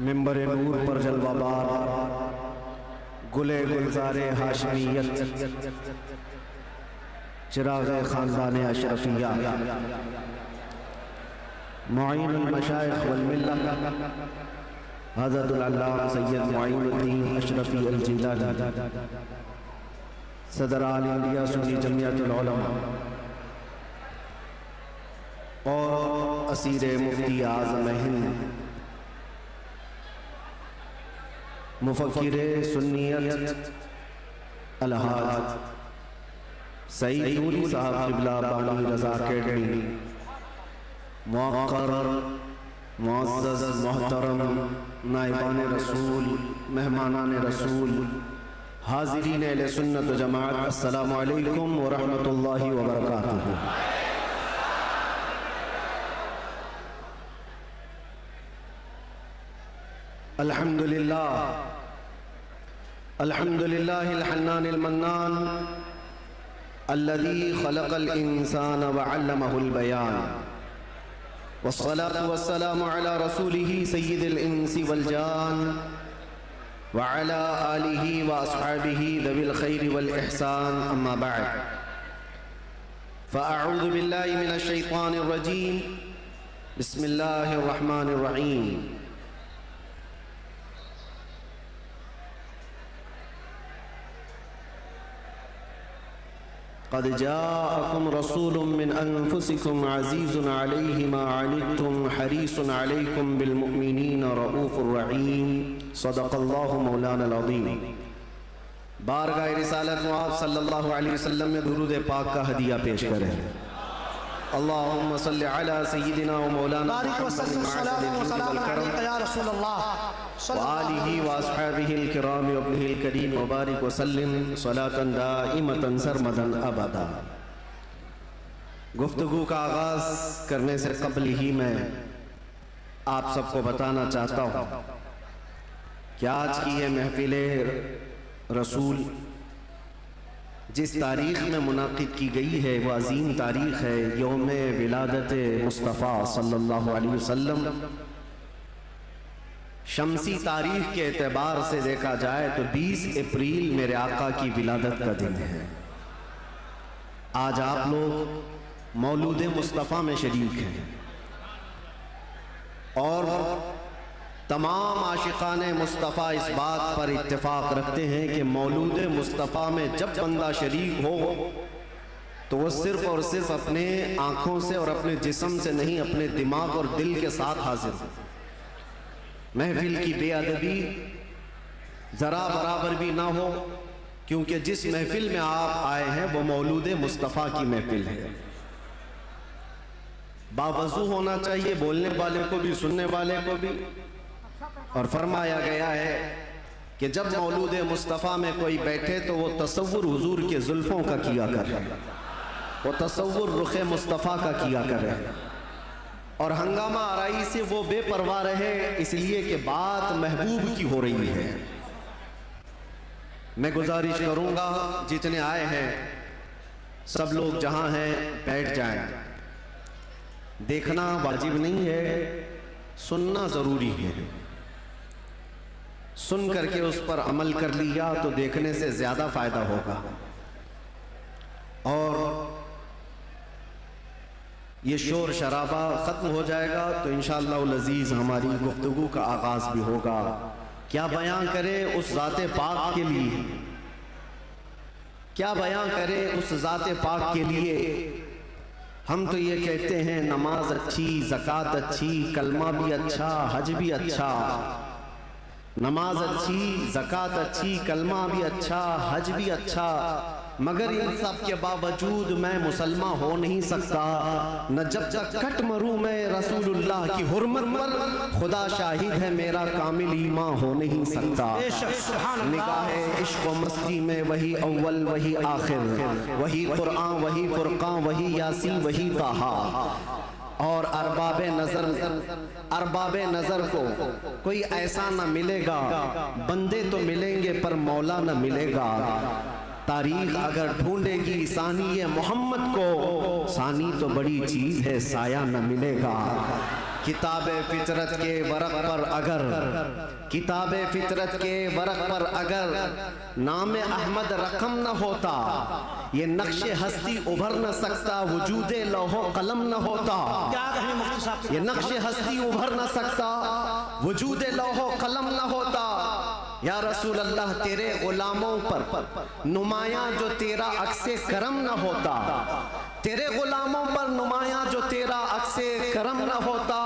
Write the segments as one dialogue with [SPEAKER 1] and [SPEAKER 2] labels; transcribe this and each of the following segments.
[SPEAKER 1] मिंबर नूर पर जलवाबार गुले गुलजारे हाशमियत चिराग ख़ानदान अशरफिया मुईनुल मशाइख वल मिल्लत हज़रतुल अल्लामा सय्यद मुईनुद्दीन अशरफी अल जिलानी सदर आल इंडिया सुन्नी जमियतुल उलमा और असीर मुफ्ती आज़म हिंद मुफक्किर सुन्नियत अलहाज सईद नूरी साहब क़िबला बानी रज़ा अकेडमी मुअक्कर मुअज़्ज़ज़ मोहतरम नाइबान रसूल मेहमानान रसूल हाज़िरीन अहले सुन्नत व जमाअत अस्सलामु अलैकुम व रहमतुल्लाहि व बरकातुहू। अल्हम्दुलिल्लाह अल्हम्दुलिल्लाहिल हन्नानिल मन्नान अल्लज़ी खलक़ल इंसान व अल्लमहुल बयान वस्सलातु वस्सलामु अला रसूलिही सय्यिदिल इंसी वल जान व अला आलिही व अस्हाबिही ज़विल खैरि वल इहसान अम्मा बअद फ़अऊज़ु बिल्लाहि मिनश शैतानिर रजीम बिस्मिल्लाहिर रहमानिर रहीम। क़द जाअकुम रसूलुम मिन अनफुसिकुम अज़ीज़ुन अलैहि मा अनित्तुम हरीसुन अलैकुम बिल मुमिनीना रऊफ़ुर रहीम। सदक़ल्लाहु मौलाना अज़ीम। बारगाह रिसालत मुआज़ सल्लल्लाहु अलैहि वसल्लम में दुरूद पाक का हदिया पेश करें। अल्लाहुम्मा सल्लि अला सय्यिदिना व मौलाना आलिही व अस्हाबिहिल किराम व अब्दिहिल करीम व बारिक व सल्लिम सलातन दाइमतन सरमदन अबदा। गुफ्तगू का आगाज़ करने से कबल ही मैं आप सबको बताना चाहता हूँ कि आज की ये महफिल रसूल जिस तारीख़ में मुनाक़िद की गई है वह अज़ीम तारीख़ है, यौम विलादत मुस्तफ़ा सल्लल्लाहु अलैहि वसल्लम। शमसी तारीख़ के एतबार से देखा जाए तो 20 अप्रैल मेरे आका की विलादत का दिन है। आज आप लोग मौलूद मुस्तफ़ा में शरीक हैं और तमाम आशिकाने मुस्तफ़ा इस बात पर इत्तेफाक रखते हैं कि मौलूद मुस्तफ़ा में जब बंदा शरीक हो तो वो सिर्फ़ और सिर्फ अपने आँखों से और अपने जिस्म से नहीं, अपने दिमाग और दिल के साथ हाजिर हो। महफिल की बेअदबी ज़रा बराबर भी ना हो, क्योंकि जिस महफिल में आप आए हैं वो मौलूद मुस्तफ़ा की महफिल है। बावज़ू होना चाहिए, बोलने वाले को भी सुनने वाले को भी। और फरमाया गया है कि जब मौलूद मुस्तफ़ा में कोई बैठे तो वो तसव्वुर हुजूर के जुल्फ़ों का किया करे, वो तसव्वुर रुख़ मुस्तफ़ा का किया करे और हंगामा आराई से वो बेपरवाह रहे, इसलिए कि बात महबूब की हो रही है। मैं गुजारिश करूँगा जितने आए हैं सब लोग जहाँ हैं बैठ जाएं। देखना वाजिब नहीं है, सुनना ज़रूरी है। सुन करके उस पर अमल कर लिया तो देखने से ज़्यादा फ़ायदा होगा। और ये शोर शराबा ख़त्म हो जाएगा तो इंशाअल्लाह अज़ीज़ हमारी गुफ्तगू का आगाज़ भी होगा। क्या बयां करें उस ज़ाते पाक के लिए, क्या बयां करें उस ज़ाते पाक के लिए। हम तो ये कहते हैं नमाज अच्छी, ज़कात अच्छी, कलमा भी अच्छा, हज भी अच्छा। नमाज अच्छी, ज़कात अच्छी, कलमा भी अच्छा, हज भी अच्छा, मगर इन सब के बावजूद मैं मुसलमान हो नहीं सकता। न जब तक कट मरूं मैं रसूलुल्लाह की हुर्मत पर, खुदा शाहिद है मेरा कामिल ईमान हो नहीं सकता। निगाहे इश्क व मस्ती में वही अव्वल वही आखिर, वही कुरान वही फुरकान वही यासीन वही ताहा। और अरबाबे नज़र को कोई ऐसा न मिलेगा, बंदे तो मिलेंगे पर मौला न मिलेगा। तारीख अगर ढूंढेगी सानी मोहम्मद को, सानी तो बड़ी चीज़ है साया न मिलेगा। किताबे फितरत के वरक पर अगर, किताबे फितरत के वरक पर अगर नाम अहमद रकम न होता, ये नक्शे हस्ती उभर न सकता, वजूदे लौहो कलम न होता।
[SPEAKER 2] क्या कहें मुफ्ती साहब,
[SPEAKER 1] ये नक्शे हस्ती उभर न सकता, वजूदे लौहो कलम न होता। या रसूल अल्लाह, तेरे गुलामों पर नुमाया जो तेरा अक्से करम न होता, तेरे गुलामों पर नुमाया जो तेरा अक्से करम न होता,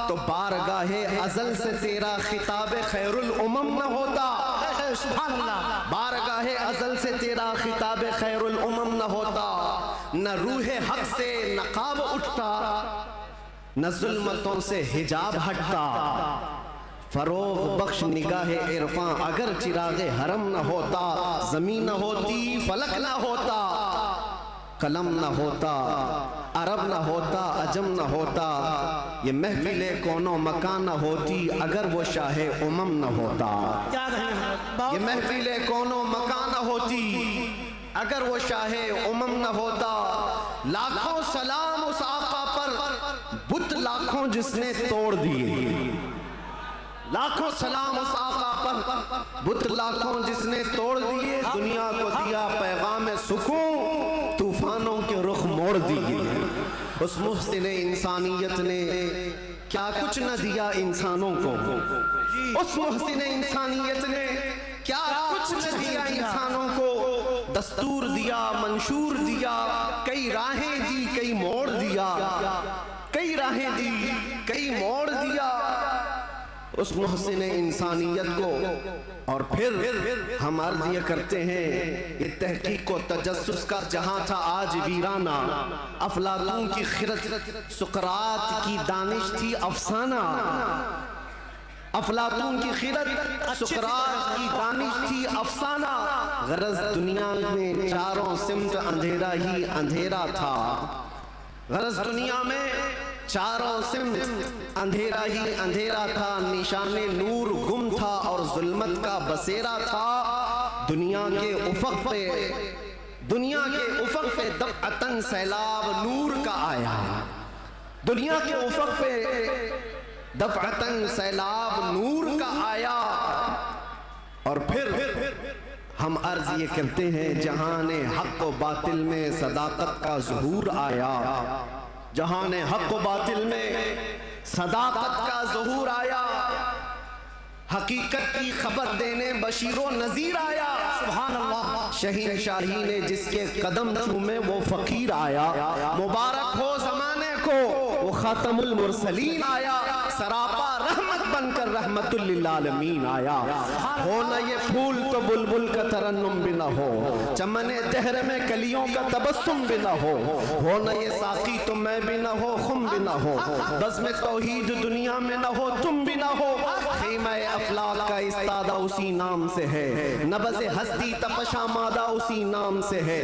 [SPEAKER 1] तो बारगाहे अज़ल से तेरा खिताब खैरुल उमम न होता।
[SPEAKER 2] सुभान अल्लाह।
[SPEAKER 1] बारगाहे अज़ल से तेरा खिताब खैरुल उमम न होता। न रूहे हक से नकाब उठता, न जुल्मतों से हिजाब हटता। फरोग बख्श निगाहे इरफां अगर चिरागे हरम न होता, जमीन न होती, फलक न होता, कलम न होता, अरब न होता, अजम न होता, ये महफिले कोनो मकान न होती अगर वो शाहे उमम न होता।
[SPEAKER 2] क्या कहें,
[SPEAKER 1] ये महफिले कोनो मकान न होती अगर वो शाहे उमम न होता। लाखों सलाम उस आका पर, बुत लाखों जिसने तोड़ दिए। लाखों सलाम उस आका पर, बुत लाखों जिसने तोड़ दिए। दुनिया को दिया पैगाम सुकून, तूफानों के रुख मोड़ दिए। उस मुहसिन इंसानियत ने क्या कुछ न दिया इंसानों को, उस मुहसिन इंसानियत ने क्या कुछ न दिया इंसानों को। दस्तूर दिया, मंशूर दिया, कई राहें दी, कई मोड़ दिया, कई राहें दी, कई मोड़ दिया उस मुहसिन इंसानियत को। और फिर हम अर्ज ये करते हैं, ये तहकीक को तजस्सुस का जहां था आज वीराना। अफलातून की खिरत, सुकरात की दानिश थी अफसाना। अफलातून की खिरत, सुकरात की दानिश थी अफसाना। गरज दुनिया में चारों सिमत अंधेरा ही अंधेरा था। गरज दुनिया में चारों सिमत अंधेरा ही अंधेरा था। निशाने नूर गुम था और जुल्मत का बसेरा था। दुनिया के उफक पे, दुनिया के उफक पे दफ़अतन सैलाब नूर का आया। दुनिया के उफक पे दफ़अतन सैलाब नूर का आया। और फिर हम अर्ज ये करते हैं, जहाने हक व बातिल में सदाकत का ज़ुहूर आया। जहाने हक व बातिल में सदाकत का ज़ुहूर आया। हकीकत की खबर देने बशीरो नज़ीर आया। सुभान अल्लाह। शहीनशाही ने जिसके कदम चूमे वो फ़कीर आया। मुबारक हो ज़माने को वो खातमुल मुरसलीन आया। सरापा रहमत बनकर रहमतुल लिल आलमीन आया। हो न ये फूल तो बुलबुल का तरन्नुम भी न हो, चमने दहर में कलियों का तबस्सुम भी न हो न ये साकी तो मैं भी न हो, खुम भी न हो, बज़्म तौहीद दुनिया में न हो, तुम भी न हो। ख़ीमा अफलाक का इस्तादा उसी नाम से है, नबज़ हस्ती तपशा मादा उसी नाम से है।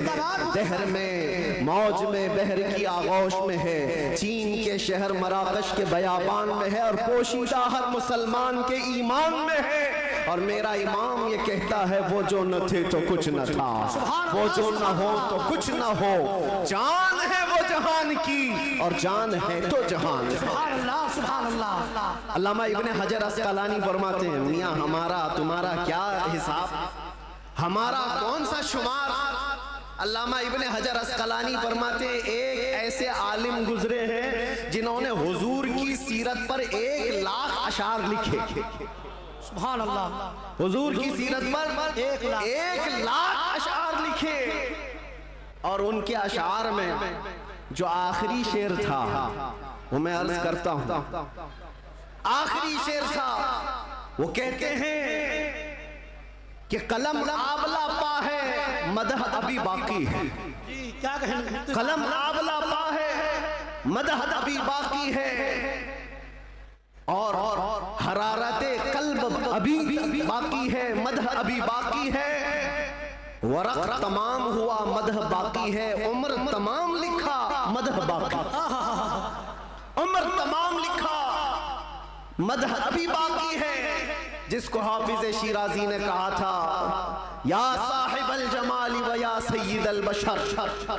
[SPEAKER 1] दहर में मौज में बहर की आगोश में है, चीन के शहर मराकश के बयाबान में है, और पोशीदा हर मुसलमान के ईमान में है। और मेरा इमाम ये कहता है, वो जो न थे तो कुछ न था, वो जो न हो तो कुछ न हो। जान है वो जहान की और जान है तो जहान। अल्लामा इब्ने हजर अस्क़लानी फरमाते हैं, मियाँ हमारा तुम्हारा क्या हिसाब, हमारा कौन सा शुमार। अल्लामा इब्ने हजर अस्क़लानी फरमाते हैं, एक ऐसे आलिम गुजरे हैं जिन्होंने हुजूर की सीरत पर 1 लाख अशार लिखे।
[SPEAKER 2] सुभान अल्लाह।
[SPEAKER 1] हुजूर की सीरत पर 1 लाख अशार लिखे। और उनके अशार में जो आखिरी शेर था, वो मैं अर्ज करता हूं, आखिरी शेर था। वो कहते हैं कि कलम आबला पा है, मदह अभी बाकी है।
[SPEAKER 2] क्या कहें,
[SPEAKER 1] कलम आबला पा है, मदह अभी बाकी है। और हरारते कल्ब अभी बाकी है, मदह अभी बाकी है। वरक़ तमाम हुआ, मदह बाकी है। उम्र तमाम लिखा, मदह बाकी। उम्र तमाम लिखा, मदह अभी बाकी है। जिसको हाफिज शिराजी ने कहा था, या साहिबल जमाली व या सय्यिदल बशर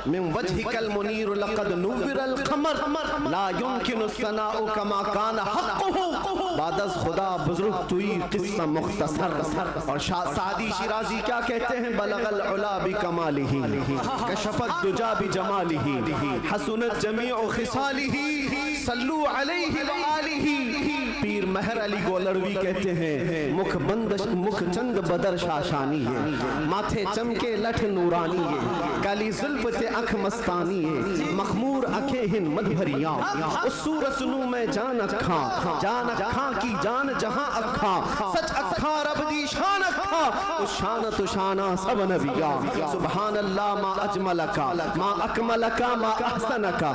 [SPEAKER 1] मिन वजहिकल मुनीर लक़द नुव्विरल क़मर ला युमकिनु सनाउ कमा कान हक़्क़ुहु बादस खुदा बुजुर्ग तुई क़िस्सा मुख्तसर। और सादी शिराजी क्या कहते हैं, बलगल उला बि कमालिही कशफत दुजा बि जमालिही हसनत जमीउ खिसालिही सल्लू अलैहि व आलिही। पीर महर अली गोलड़वी कहते हैं, मुख बंद मुख चंद बदर शाशानी है, माथे चमके लठ नूरानी है, काली जुल्फ से अख मस्तानी है, मखमूर अखे हिन मद भरिया, उस सूरत सुनू मैं जान अखा की जान जहां अखा, सच अखा रब दी शान अखा, उस शान तो शाना सब नबिया। सुभान अल्लाह मा अजमलका मा अकमलका मा अहसनका,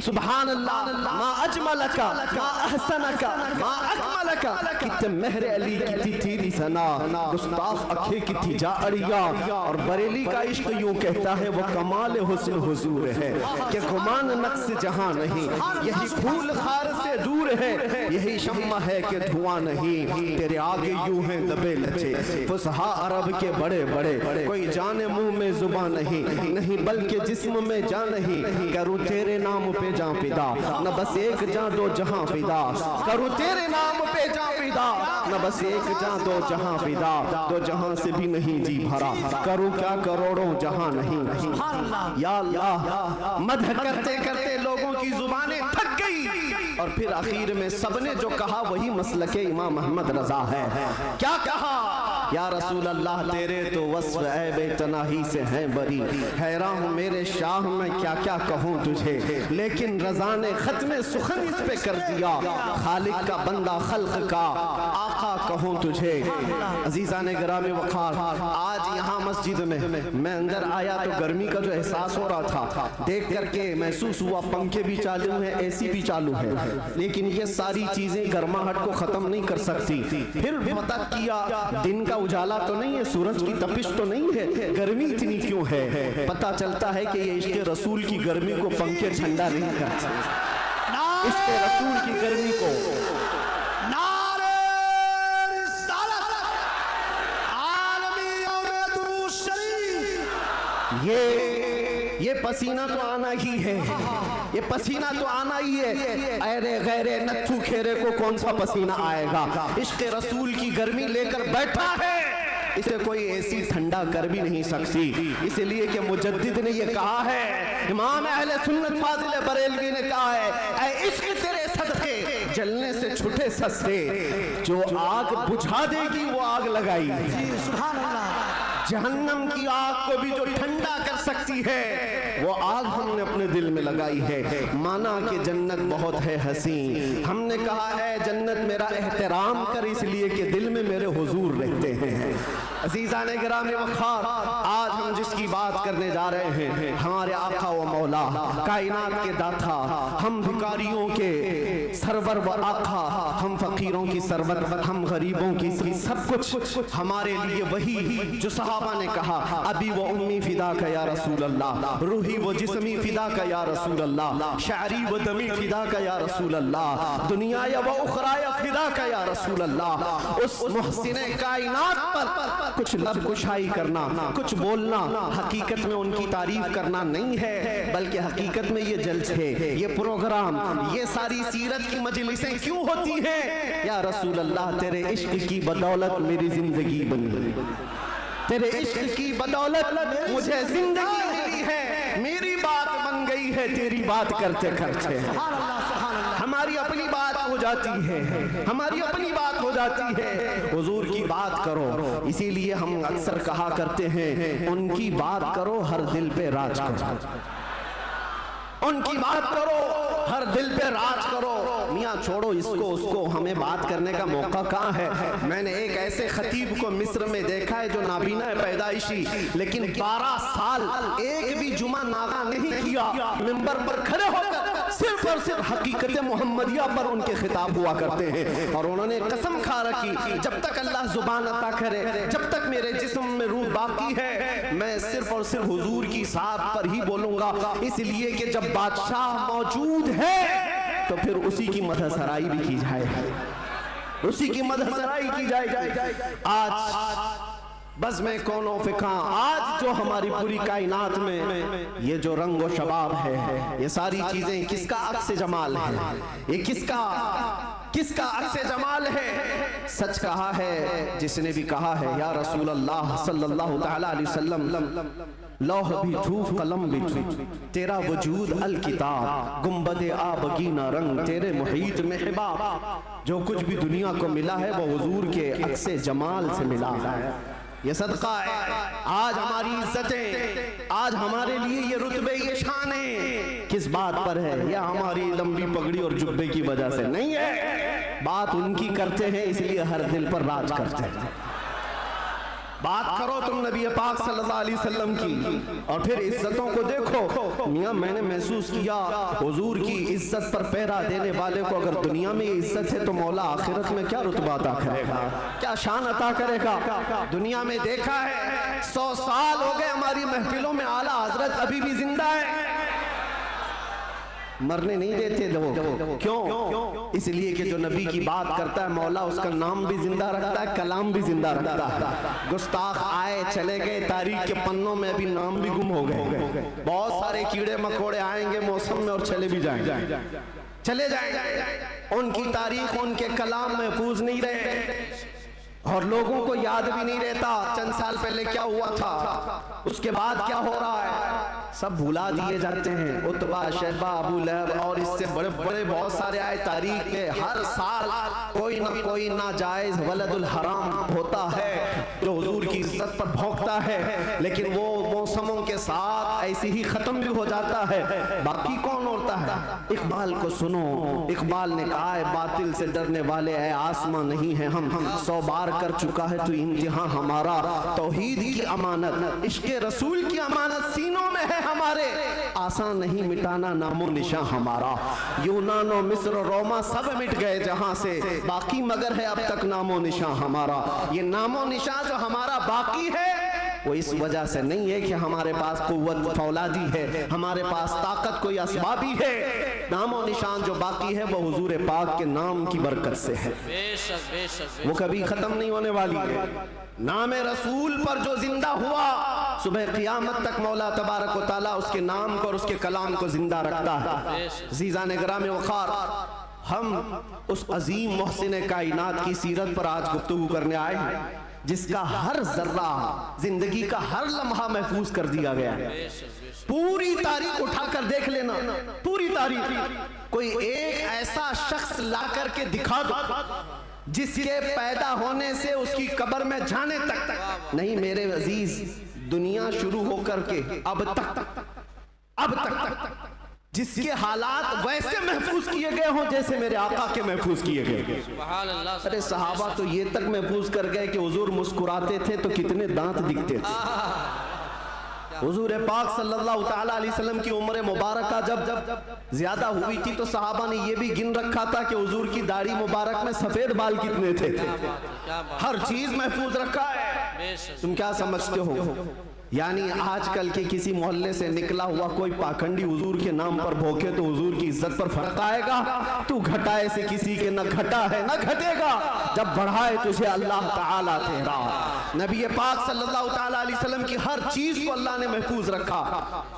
[SPEAKER 1] सुभान अल्लाह मा अजमलका मा अहसनका मा अकमलका। कितने महर अली की तेरी सना, गुस्ताख अखे की थी जा अड़िया। और बरेली का इश्क यूं कहता है, वो कमाल हुस्न हुजूर है कि गुमान नक्स जहां नहीं, यही फूल खार से दूर है, यही शम्मा है कि धुआं नहीं, तेरे आगे यूं है दबे लचे फुसहा अरब के बड़े बड़े, कोई जाने मुंह में जुबान नहीं बल्कि जिस्म में जान नहीं, करूं तेरे नाम पे जां फिदा, न बस एक जां दो जहां फिदा, करूं तेरे नाम पे जां फिदा, न बस एक जां दो जहां फिदा, दो जहां से भी नहीं जी भरा, करूं क्या करोड़ों जहां नहीं। या अल्लाह, मदह करते करते लोगों की जुबानें थक गई और फिर आखिर में सबने जो कहा वही मसलके इमाम अहमद रजा है। क्या कहा, या रसूल अल्लाह तेरे तो वस्फ ऐब तनाही से हैं बरी, हैरान हूँ मेरे शाह मैं क्या क्या कहूँ तुझे, लेकिन रजा ने खत्म सुखन इस पे कर दिया, खालिक का बंदा खल्क का आका कहूँ तुझे। अजीजा ने गिरामी वक़ार, आज यहाँ मस्जिद में मैं अंदर आया तो गर्मी का जो एहसास हो रहा था देख करके महसूस हुआ, पंखे भी चालू है, एसी भी चालू है, लेकिन ये सारी चीजें गर्माहट को खत्म नहीं कर सकती। फिर पता किया दिन का उजाला तो नहीं है, सूरज की तपिश तो नहीं है, गर्मी इतनी क्यों है। पता चलता है कि ये इश्क़ रसूल की गर्मी को पंखे ठंडा नहीं करते, इश्क़ रसूल की गर्मी को। ये पसीना तो आना ही है, ये पसीना तो आना ही है। अरे गैरे नत्थू खेरे को कौन सा पसीना आएगा, इश्क़ रसूल की गर्मी लेकर बैठा है, इसे कोई ऐसी ठंडा कर भी नहीं सकती। इसलिए कि मुजद्दिद ने ये कहा है, इमाम अहले सुन्नत फाजिल बरेलवी ने कहा है, ऐ इश्क़ तेरे सदक़े जलने से छुटे सस्ते, जो आग बुझा देगी वो आग लगाई।
[SPEAKER 2] सुभान अल्लाह।
[SPEAKER 1] जहन्नम की आग को भी जो ठंडा कर सकती है वो आग हमने अपने दिल में लगाई है। माना कि जन्नत बहुत है हसीन, हमने कहा है जन्नत मेरा एहतराम कर इसलिए कि दिल में मेरे हुजूर रहते हैं। अजीज़ा ने गिरामी वक़ार, आज हम जिसकी बात करने जा रहे हैं, हमारे आका व मौला कायनात के दाता, हम भिखारियों के सरवर व आका, हम फकीरों की सरवर, हम गरीबों की सब कुछ हमारे लिए वही जो सहाबा ने कहा, अभी वो उम्मी फिदा का या रसूल अल्लाह, रूही वो जिस्मी फिदा का या रसूल अल्लाह, शायरी व दमी फिदा का या रसूल अल्लाह, दुनिया या व उखराया फिदा का या रसूल अल्लाह। उस मुहसिने कायनात पर कुछ लब कुशाई करना, कुछ बोलना, हकीकत में उनकी तारीफ करना नहीं है, बल्कि हकीकत में ये जलसे, ये प्रोग्राम, ये सारी सीरत की मजलिसें क्यों होती हैं? या रसूल अल्लाह तेरे इश्क की बदौलत मेरी जिंदगी बनी, तेरे इश्क की बदौलत मुझे जिंदगी मिली है, मेरी बात बन गई है तेरी बात करते करते। हमारी अपनी बात हो जाती है, हमारी अपनी बात हो जाती है, हुजूर की बात करो। इसीलिए हम अक्सर कहा करते हैं, उनकी बात करो हर दिल पे राज करो, उनकी बात करो हर दिल पे राज करो। मियाँ छोड़ो इसको उसको, हमें बात करने का मौका कहाँ है। मैंने एक ऐसे खतीब को मिस्र में देखा है जो नाबीना है पैदाइशी, लेकिन 12 साल एक भी जुमा नागा नहीं किया, मिंबर पर खड़े होकर सिर्फ और सिर्फ हकीकत मोहम्मदिया पर उनके खिताब हुआ करते हैं। और उन्होंने कसम खा रखी, जब तक अल्लाह जुबान अता करे, जब तक मेरे जिस्म में रूह बाकी है, मैं सिर्फ और सिर्फ हुजूर की साथ पर ही बोलूंगा। इसलिए कि जब बादशाह मौजूद है तो फिर उसी की मदहसराई भी की जाए, उसी की मदद सराई की जाएगी। आज बस में कौनो फिका, आज जो हमारी पूरी कायनात में ये जो रंग व शबाब है, ये सारी चीजें किसका अक्स जमाल है? ये किसका अक्स जमाल है? सच कहा है जिसने भी कहा है या रसूल अल्लाह सल्लल्लाहु तआला अलैहि वसल्लम, लौह भी झूठ कलम भी झूठ, तेरा वजूद अल किताब, गुंबदे आबगीना रंग, तेरे मुहीत में हिबाब। जो कुछ भी दुनिया को मिला है वो हुजूर के अक्स जमाल से मिला है। ये सदका है। आज हमारी इज्जतें, आज हमारे लिए ये रुतबे, ये शाने किस बात पर है? या हमारी लंबी पगड़ी और जुब्बे की वजह से नहीं है। बात उनकी करते हैं इसलिए हर दिल पर राज करते हैं। बात करो तुम नबी पाक सल्लल्लाहु अलैहि वसल्लम की और फिर इज्जतों को देखो। मियां मैंने महसूस किया हुजूर की इज्जत पर पहरा देने वाले को अगर दुनिया में इज्जत है तो मौला आखिरत में क्या रुतबा अता करेगा, क्या शान अता करेगा। दुनिया में देखा है 100 साल हो गए हमारी महफिलों में आला हजरत अभी भी जिंदा है, मरने नहीं देते लोग। क्यों? इसलिए कि जो नबी की बात करता है मौला उसका नाम भी जिंदा रखता है, कलाम भी जिंदा रखता है। गुस्ताख आए चले गए, तारीख के पन्नों में अभी नाम भी गुम हो गए। बहुत सारे कीड़े मकोड़े आएंगे मौसम में और चले भी जाएंगे, चले जाएंगे। उनकी तारीख, उनके कलाम महफूज नहीं रहे और लोगों को याद भी नहीं रहता चंद साल पहले क्या हुआ था, उसके बाद क्या हो रहा है, सब भुला दिए जाते हैं। उतबा, शैबा, अबू लहब और इससे बड़े बड़े बहुत सारे आए तारीख के। हर साल कोई ना कोई नाजायज वलदुल हराम होता है जो हुजूर की इज्जत पर भौंकता है, लेकिन वो मौसमों के साथ ऐसे ही खत्म भी हो जाता है। बाकी कौन होता है? इकबाल को सुनो, इकबाल ने कहा है बातिल से डरने वाले है आसमां नहीं है हम 100 बार कर चुका है तो इम्तिहान हमारा। तौहीद की अमानत, इश्क़े रसूल की अमानत सीनों में है हमारे, आसान नहीं मिटाना नामो निशान हमारा। यूनानो, मिस्र, रोमा सब मिट गए जहां से, बाकी मगर है अब तक नामो निशान हमारा। ये नामो निशान जो हमारा बाकी है वो इस वजह से नहीं है कि हमारे पास कुव्वत फौलादी है, हमारे पास ताकत कोई असबाबी है। नामो निशान जो बाकी है वो हुजूर पाक के नाम की बरकत से है, वो कभी खत्म नहीं होने वाली है। नाम रसूल पर जो जिंदा हुआ सुबह क़ियामत तक मौला तबारक व तआला उसके नाम को और उसके कलाम को जिंदा रखता है। ज़ीज़ान ग्राम वक़ार, हम उस अजीम मोहसिन कायनात की सीरत पर आज गुफ्तगू करने आए हैं जिसका हर जर्रा, जिंदगी का हर लम्हा महफूज कर दिया गया है। पूरी तारीख उठाकर देख लेना, पूरी तारीख। कोई एक ऐसा शख्स ला करके दिखा दो जिसके पैदा होने से उसकी कब्र में जाने तक नहीं मेरे अजीज, दुनिया शुरू होकर के अब तक जिसके हालात वैसे महफूज किए गए हों जैसे मेरे आका के महफूज किए गए। अरे सहाबा तो ये तक महफूज कर गए कि हुजूर मुस्कुराते थे तो कितने दांत दिखते थे। हुजूर पाक सल्लल्लाहु तआला अलैहि वसल्लम की उम्र मुबारका जब ज्यादा हुई थी तो सहाबा ने ये भी गिन रखा था कि हुजूर की दाढ़ी मुबारक में सफेद बाल कितने थे। हर चीज महफूज रखा है। तुम क्या समझते हो? यानी आजकल के किसी मोहल्ले से निकला हुआ कोई पाखंडी हुजूर के नाम पर भोंके तो हुजूर की इज्जत पर फर्क आएगा? तू घटाए से किसी के न घटा है न घटेगा, जब बढ़ाए तुझे अल्लाह ताला तेरा। नबी पाक सल्लल्लाहु ताला अलैहि वसल्लम की हर चीज को अल्लाह ने महफूज रखा।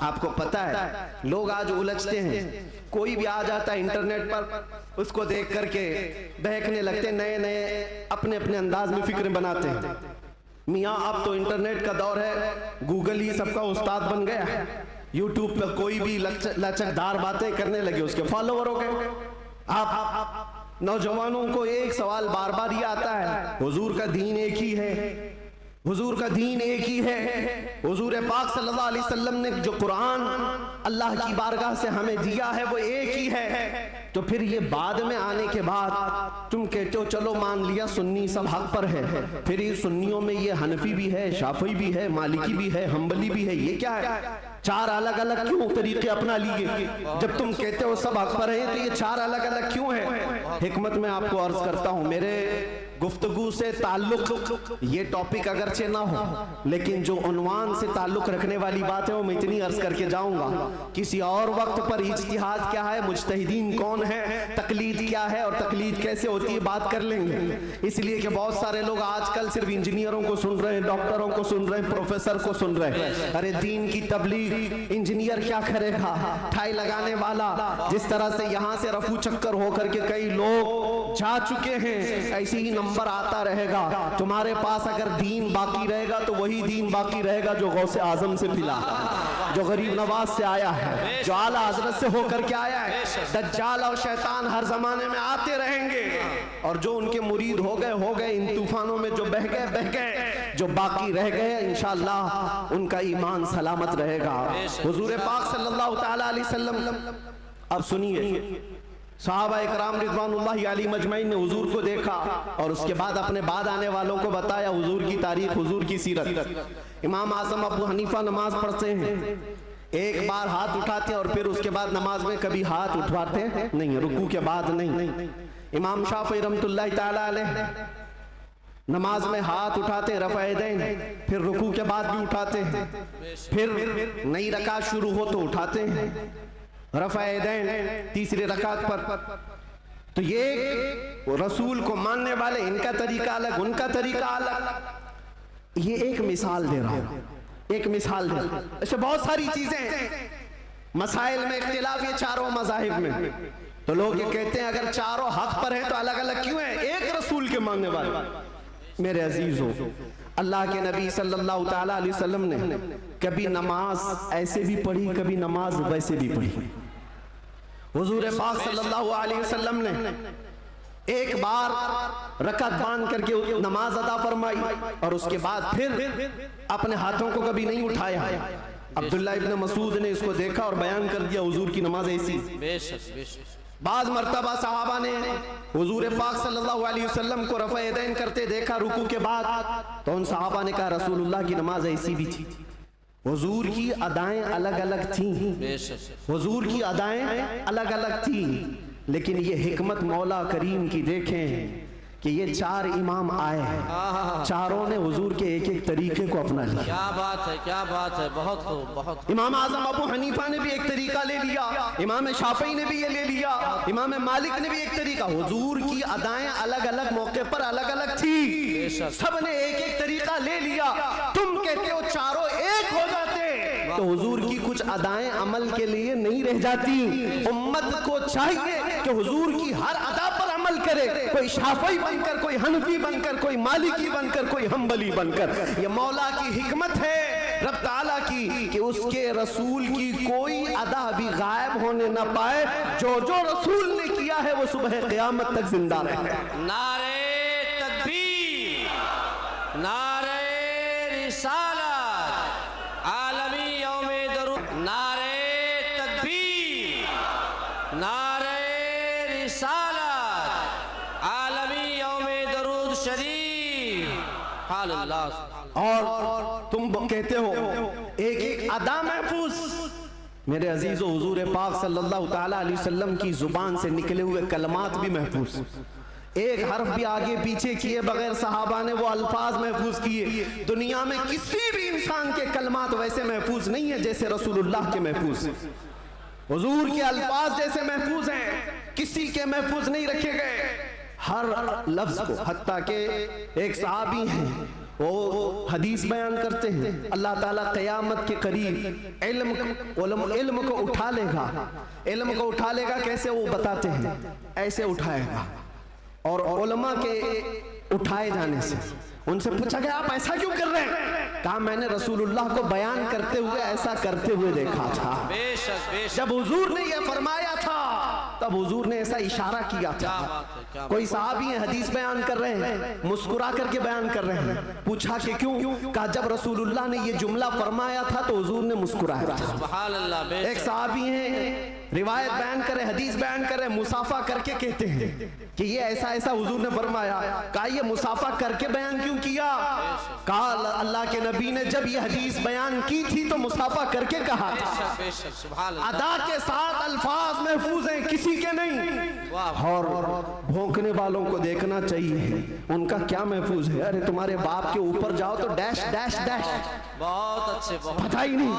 [SPEAKER 1] आपको पता है लोग आज उलझते हैं, कोई भी आ जाता है इंटरनेट पर उसको देख करके बहकने लगते, नए नए अपने अपने अंदाज में फिक्र बनाते हैं। मियाँ अब तो इंटरनेट का दौर है, गूगल ही सबका उस्ताद बन गया है। यूट्यूब पे कोई भी लचकदार बातें करने लगे उसके फॉलोवर हो गए। आप नौजवानों को एक सवाल बार बार ये आता है, हुजूर का दीन एक ही है, हुजूर का दीन एक ही है। हुजूर पाक सल्लल्लाहु अलैहि वसल्लम ने जो कुरान अल्लाह की बारगाह से हमें दिया है वो एक ही है। तो फिर ये बाद में आने के बाद तुम कहते हो चलो मान लिया सुन्नी सब हक पर है, फिर ये सुन्नियों में ये हनफी भी है, शाफी भी है, मालिकी भी है, हम्बली भी है, ये क्या है? चार अलग अलग क्यों तरीके अपना लिए? जब तुम कहते हो सब हक पर है तो ये चार अलग अलग क्यों है? हिकमत में आपको अर्ज करता हूं, मेरे गुफ्तगू से ताल्लुक, ये टॉपिक अगरचे ना हो, लेकिन जो उन्वान से ताल्लुक रखने वाली बात है वो मैं इतनी अर्ज करके जाऊंगा। किसी और वक्त पर इज्तिहाद क्या है, मुज्तहिदीन कौन है, तकलीद क्या है और तकलीद कैसे होती है बात कर लेंगे। इसलिए कि बहुत सारे लोग आजकल सिर्फ इंजीनियरों को सुन रहे हैं, डॉक्टरों को सुन रहे हैं, प्रोफेसर को सुन रहे हैं। अरे दीन की तबलीग इंजीनियर क्या करेगा, ठाई लगाने वाला, जिस तरह से यहाँ से रफू चक्कर होकर के कई लोग जा चुके हैं, ऐसे ही नंबर आता रहेगा। तुम्हारे पास अगर दीन बाकी रहेगा तो वही दीन बाकी रहेगा जो गौसे आजम से मिला, जो गरीब नवाज से आया है, जो आला हजरत से होकर के आया है। दज्जाल और शैतान हर जमाने में आते रहेंगे और जो उनके मुरीद हो गए, इन तूफानों में जो बह गए, जो बाकी रह गए इंशाअल्लाह उनका ईमान सलामत रहेगा। हुजूर पाक सल्लल्लाहु तआला अलैहि वसल्लम, अब सुनिए, सहाबा इकराम रिज़वानुल्लाहि अलैहिम अजमईन ने हुजूर को देखा और उसके बाद अपने बाद आने वालों को बताया हुजूर की तारीख, हुजूर की सीरत। इमाम आज़म अबू हनीफा नमाज पढ़ते हैं, एक बार हाथ उठाते हैं और फिर उसके बाद नमाज में कभी हाथ उठवाते नहीं, रुकू के बाद नहीं। इमाम शाफ़ी रहमतुल्लाहि तआला अलैह नमाज में हाथ उठाते रफ़ा यदैन, फिर रुकू के बाद भी उठाते हैं, फिर नई रकात शुरू हो तो उठाते हैं रफ़ा यदैन तीसरी रकात पर। तो ये रसूल को मानने वाले, इनका तरीका अलग, उनका तरीका अलग। ये एक मिसाल दे रहा हूं, एक मिसाल दे रहा हूं। ऐसे बहुत सारी चीजें हैं, मसाइल में इख्तिलाफ ये चारों मज़ाहिब में। तो लोग ये कहते हैं अगर चारों हक पर हैं तो अलग अलग क्यों है, एक रसूल के मानने वाले। मेरे अजीजों, अल्लाह के नबी सल्लल्लाहु तआला अलैहि वसल्लम ने कभी नमाज ऐसे भी पढ़ी, कभी नमाज वैसे भी पढ़ी। हुजूर पाक सल्लल्लाहु अलैहि वसल्लम ने एक बार रकात बांध करके नमाज अदा फरमाई और उसके बाद फिर अपने हाथों को कभी नहीं उठाया। अब्दुल्ला इब्न मसूद ने इसको देखा और बयान कर दिया हुजूर की नमाज ऐसी। बाज मर्तबा सहाबा ने हुजूर पाक सल्लल्लाहु अलैहि वसल्लम को रफ़ा यदैन करते देखा रुकू के बाद, तो उन सहाबा ने कहा रसूलुल्लाह की नमाज ऐसी भी थी। हुजूर की अदाएं अलग अलग थी, हुजूर की अदाएं अलग अलग थी, लेकिन ये हिकमत मौला करीम की देखें कि ये चार इमाम आए हैं, चारों ने हुजूर के एक एक तरीके को अपना लिया।
[SPEAKER 2] क्या बात है, क्या बात है, बहुत खूब, बहुत।
[SPEAKER 1] इमाम आजम अबू हनीफा ने भी एक तरीका ले लिया, इमाम शाफई ने भी ये ले लिया, इमाम मालिक ने भी एक तरीका। हुजूर की अदाएं अलग अलग मौके पर अलग अलग थी, सब ने एक एक तरीका ले लिया। तुम कहते हो चारों एक हो जाते, तो हुजूर की कुछ अदाएं अमल के लिए नहीं रह जाती। उम्मत को चाहिए कि हुजूर की हर अदा पर अमल करे, कोई शाफई बनकर, कोई हनफी बनकर, कोई मालिकी बनकर, कोई हम्बली बनकर। ये मौला की हिकमत है रब ताला की कि उसके रसूल की कोई अदा भी गायब होने न पाए। जो जो रसूल ने किया है वो सुबह क़यामत तक जिंदा रहे।
[SPEAKER 2] नारे तकबीर, नारे रिसालत, आलमी यौमे दरूद, नारे तकबीर, नारे रिसालत, आलमी यौमे दरूद शरीफ। हाल अल्लाह।
[SPEAKER 1] और तुम कहते हो एक एक अदा महफूज। मेरे अजीजों, हुजूर पाक सल्लल्लाहु तआला अलैहि वसल्लम की जुबान से निकले हुए कलमात भी महफूज, एक हर्फ भी आगे पीछे किए बगैर सहाबा ने वो अल्फाज महफूज किए। दुनिया में किसी भी इंसान के कलमात वैसे महफूज नहीं है जैसे रसूलुल्लाह के महफूज। हुजूर के अल्फाज जैसे महफूज हैं, किसी के महफूज नहीं रखे गए हर लफ्ज को। हत्ता के एक सहाबी हैं, वो हदीस बयान करते हैं, अल्लाह ताला क़यामत के करीब इल्म को उठा लेगा। इल्म को उठा लेगा कैसे, वो बताते हैं, ऐसे उठाएगा। और उलमा के उठाए जाने से उनसे पूछा गया आप ऐसा क्यों कर रहे हैं? कहा मैंने रसूलुल्लाह को बयान करते हुए ऐसा करते हुए देखा था।
[SPEAKER 2] बेशक बेशक।
[SPEAKER 1] जब हुजूर ने यह फरमाया था तब हुजूर ने ऐसा इशारा किया था। कोई साहबी है हदीस बयान कर रहे हैं, मुस्कुरा करके बयान कर रहे हैं। पूछा कि क्यों? कहा जब रसूलुल्लाह ने ये जुमला फरमाया था तो हुजूर ने मुस्कुराया था।
[SPEAKER 2] सुभान अल्लाह।
[SPEAKER 1] एक साहबी हैं, रिवायत बयान करे, हदीस बयान करे, मुसाफा करके कहते हैं कि ये ऐसा ऐसा हुजूर ने फरमाया। कहा ये मुसाफा करके बयान क्यों किया? काल अल्लाह के नबी ने जब ये हदीस बयान की थी तो मुसाफा करके कहा था।
[SPEAKER 2] बेशक बेशक सुभान अल्लाह।
[SPEAKER 1] अदा के साथ अल्फाज महफूज हैं, किसी के नहीं।
[SPEAKER 2] वाह
[SPEAKER 1] और भौंकने वालों को देखना चाहिए, उनका क्या महफूज है। अरे तुम्हारे बाप के ऊपर जाओ तो डैश डैश डैश,
[SPEAKER 2] बहुत अच्छे, बहुत
[SPEAKER 1] पता ही नहीं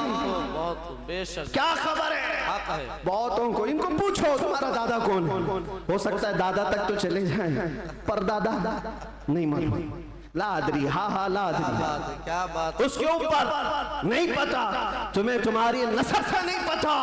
[SPEAKER 2] बहुत बेशक
[SPEAKER 1] क्या खबर है।
[SPEAKER 2] हक है।
[SPEAKER 1] बहुतों को इनको पूछो तुम्हारा दादा कौन है, हो सकता है दादा तक तो चले जाएं पर दादा नहीं मालूम। लादरी हा लादरी,
[SPEAKER 2] बात है, क्या बात।
[SPEAKER 1] उसके ऊपर नहीं पता, तुम्हें तुम्हारी नसब से नहीं पता,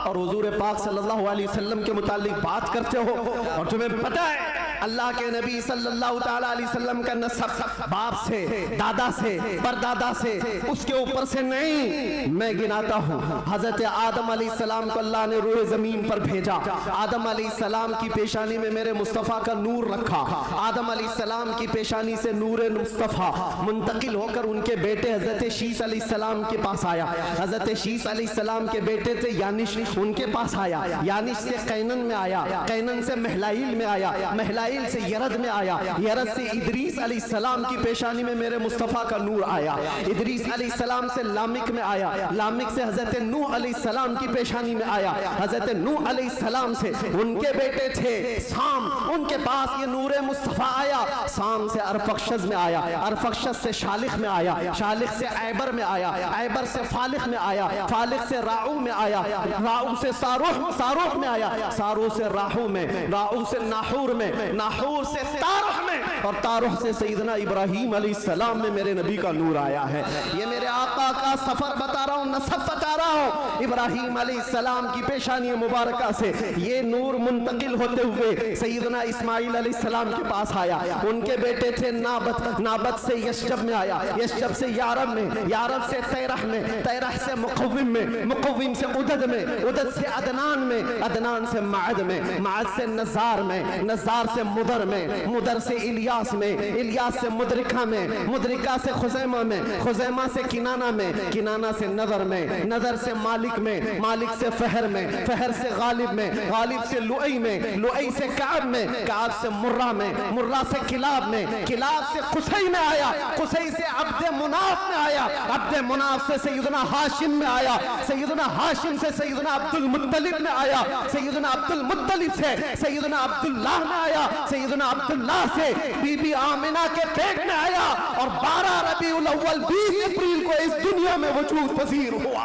[SPEAKER 1] और हुजूर पाक सल्लल्लाहु अलैहि वसल्लम के मुतालिक बात करते हो और तुम्हें पता है अल्लाह के नबी सल्लल्लाहु ताला अलैहि वसल्लम का नसब बाप से, दादा से, परदादा से, उसके ऊपर से नहीं। मैं गिनाता हूँ, हजरत आदम अलैहिस्सलाम को अल्लाह ने रूए जमीन पर भेजा। आदम अलैहिस्सलाम की पेशानी में मेरे मुस्तफ़ा का नूर रखा। आदम अलैहिस्सलाम की पेशानी से नूर मुस्तफ़ा मुंतकिल होकर उनके बेटे हजरत शीस अलैहिस्सलाम के पास आया। हजरत शीस अलैहिस्सलाम के बेटे थे यानिश, उनके पास आया। यानिश से कैनन में आया, कैनन से महलाइल में आया, महलाइल से यरद में आया, यरद से इदरीस अलैहिस्सलाम की पेशानी में मेरे मुस्तफ़ा का नूर आया। इदरीस अलैहिस्सलाम से लामिक में आया, लामिक से हजरत नूह अलैहिस्सलाम की पेशानी में आया। हजरत नूह अलैहिस्सलाम से उनके बेटे थे साम, उनके पास ये नूर मुस्तफ़ा आया। साम से अरफक्षज में आया, अरफक्षज से शालिख में आया, शालिख से ऐबर में आया, ऐबर से फालिख में आया, फालिख से राऊ में आया, राऊ से सारूह, सारूह में आया, सारूह से राहू में, राहू से नाहूर में, नाहूर से तारुह में, और तारुह से सैयदना इब्राहीम अलैहिस्सलाम में मेरे नबी का नूर आया है। ये मेरे आका का सफर बता रहा हूँ, नसब बता रहा हूँ। इब्राहीम अलैहिस्सलाम की पेशानी मुबारका से ये नूर मुंतकिल होते हुए सैयदना इस्माइल अलैहिस्सलाम के पास आया। उनके बेटे थे नाबत, नाबत से यशजब में आया, यशजब से यारब में, यारब से तैरह में, तैरह से मुक़व्विम में, मुक़व्विम से उदद में, उदद से अदनान में, अदनान से माद में, माद से नज़ार में, नज़ार से मुदर में, मुदर से इलियास में, इलियास से मुदरिका में, मुदरिका से खुज़ैमा में, खुज़ैमा से किनाना में, किनाना से नदर में, नदर से मालिक में, मालिक से फहर में, फहर से गालिब में, गालिब से लुई में, लुई से काब में, काब से मुर्रा में, मुर्रा से किलाब में, किलाब से खुसई में आया, खुसई से अब्दे मुनाफ में आया, अब्दे मुनाफ से सैयदना हाशिम में आया, सैयदना हाशिम से सैयदना अब्दुल मुत्तलिब में आया, सैयदना अब्दुल मुत्तलिब से सैयदना अब्दुल्लाह में आया, सैयदना अब्दुल्लाह से बीबी आमिना के पेट में आया, और 12 रबीउल अव्वल 20 अप्रैल को इस दुनिया में वजूद पजीर हुआ।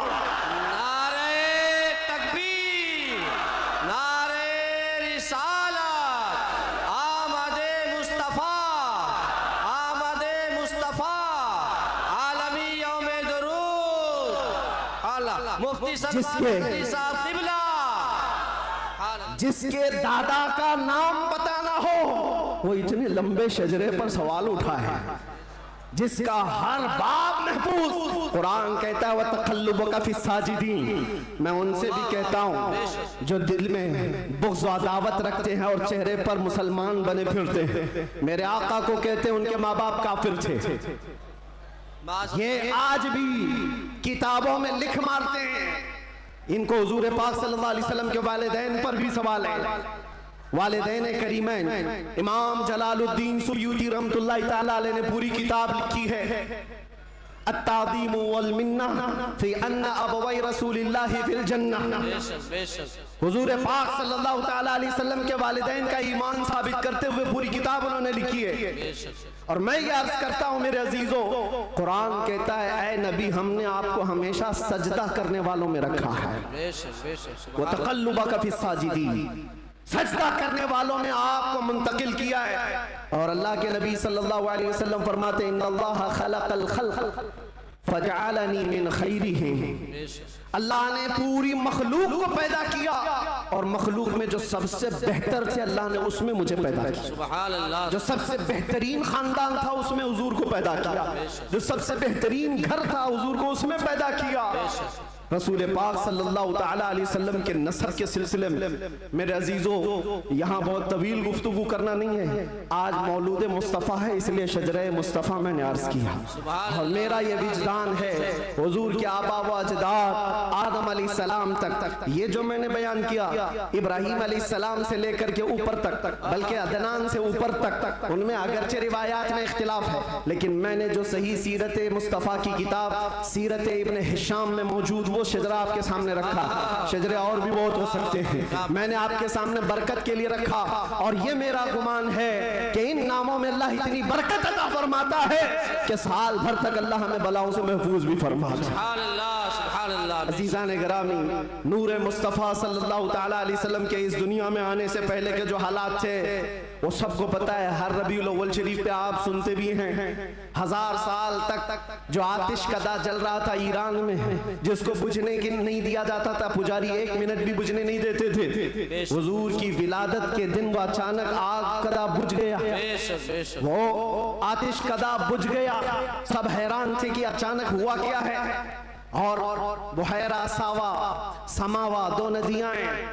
[SPEAKER 2] नारे तकबीर, नारे रिसालत, आमदे मुस्तफा, आमदे मुस्तफा, आलमी यौमे दरूद। अल्लाह मुफ्ती साहब क़िबला,
[SPEAKER 1] जिसके दादा का नाम पता ना हो वो इतने लंबे शजरे पर सवाल उठा है, जिसका हर बाप महफूज। कुरान कहता है वह तक़ल्लुबका फी साजिदीन। मैं उनसे भी कहता हूँ जो दिल में बुग़्ज़ व अदावत रखते हैं और चेहरे पर मुसलमान बने फिरते हैं। मेरे आका को कहते हैं उनके माँ बाप काफिर थे, ये आज भी किताबों में लिख मारते हैं। इनको हुजूर पाक सल्लल्लाहु अलैहि वसल्लम के वालिदैन पर भी सवाल है। वालिदैन करीमैन इमाम जलालुद्दीन सुयूती रहमतुल्लाहि ताला अलैह ने पूरी किताब लिखी है अत्तादीम वल मिन्ना फी अन्ना अबवै रसूलिल्लाहि फिल जन्नह। हुजूर पाक सल्लल्लाहु ताला अलैहि वसल्लम के वालिदैन का ईमान साबित करते हुए पूरी किताब उन्होंने लिखी है। और मैं ये अर्ज करता हूँ मेरे अजीजों, कुरान कहता है ऐ नबी हमने आपको हमेशा सजदा करने वालों में रखा है। वो तक़ल्लुबका फी साजिदीन, सजदा करने वालों में आपको मुंतकिल किया है। और अल्लाह के नबी सल्लल्लाहु अलैहि वसल्लम फरमाते हैं इन्नल्लाह खलक़ल खल्क़ फजअलनी मिन खैरिहिम। अल्लाह ने पूरी मखलूक को पैदा किया और मखलूक में जो सबसे बेहतर थे अल्लाह ने उसमें मुझे पैदा किया।
[SPEAKER 2] सुभान अल्लाह।
[SPEAKER 1] जो सबसे बेहतरीन खानदान था उसमें हुजूर को पैदा किया, जो सबसे बेहतरीन घर था हुजूर को उसमें पैदा किया। रसूल पाक सल्लल्लाहु ताला अलैहि वसल्लम के नसब के सिलसिले में मेरे अजीजों, यहाँ बहुत तवील गुफ्तगू करना नहीं है। आज मौलूद मुस्तफ़ा है, इसलिए शजरे मुस्तफ़ा मैंने अर्ज किया। और मेरा ये विजदान है हुजूर के आबा व अजदाद आदम अलैहिस्सलाम तक, ये जो मैंने बयान किया इब्राहीम अलैहिस्सलाम से लेकर के ऊपर तक, बल्कि अदनान से ऊपर तक, उनमें अगरचे रिवायात में इख्तिलाफ है, लेकिन मैंने जो सही सीरत मुस्तफ़ा की किताब सीरत इब्न हिशाम में मौजूद वो शजरा आपके सामने रखा। शजरे और भी बहुत हो सकते हैं, मैंने आपके सामने बरकत के लिए रखा। और ये मेरा गुमान है कि इन नामों में अल्लाह इतनी बरकत अता फरमाता है कि साल भर तक अल्लाह हमें बलाओं से महफूज भी फरमाता है। अज़ीज़ान गिरामी, नूर मुस्तफ़ा सल्लल्लाहु ताला अलैहि वसल्लम के इस दुनिया में आने से पहले के जो हालात थे वो सबको पता है। हर रबीउल अव्वल शरीफ पे आप सुनते भी हैं 1000 साल तक जो आतिश कदा जल रहा था ईरान में, जिसको बुझने की नहीं दिया जाता था, पुजारी 1 मिनट भी बुझने नहीं देते थे। हुजूर की विलादत के दिन वो अचानक आग कदा बुझ गया, वो आतिश कदा बुझ गया। सब हैरान थे कि अचानक हुआ क्या है। और बुहैरा सावा समावा 2 नदियां हैं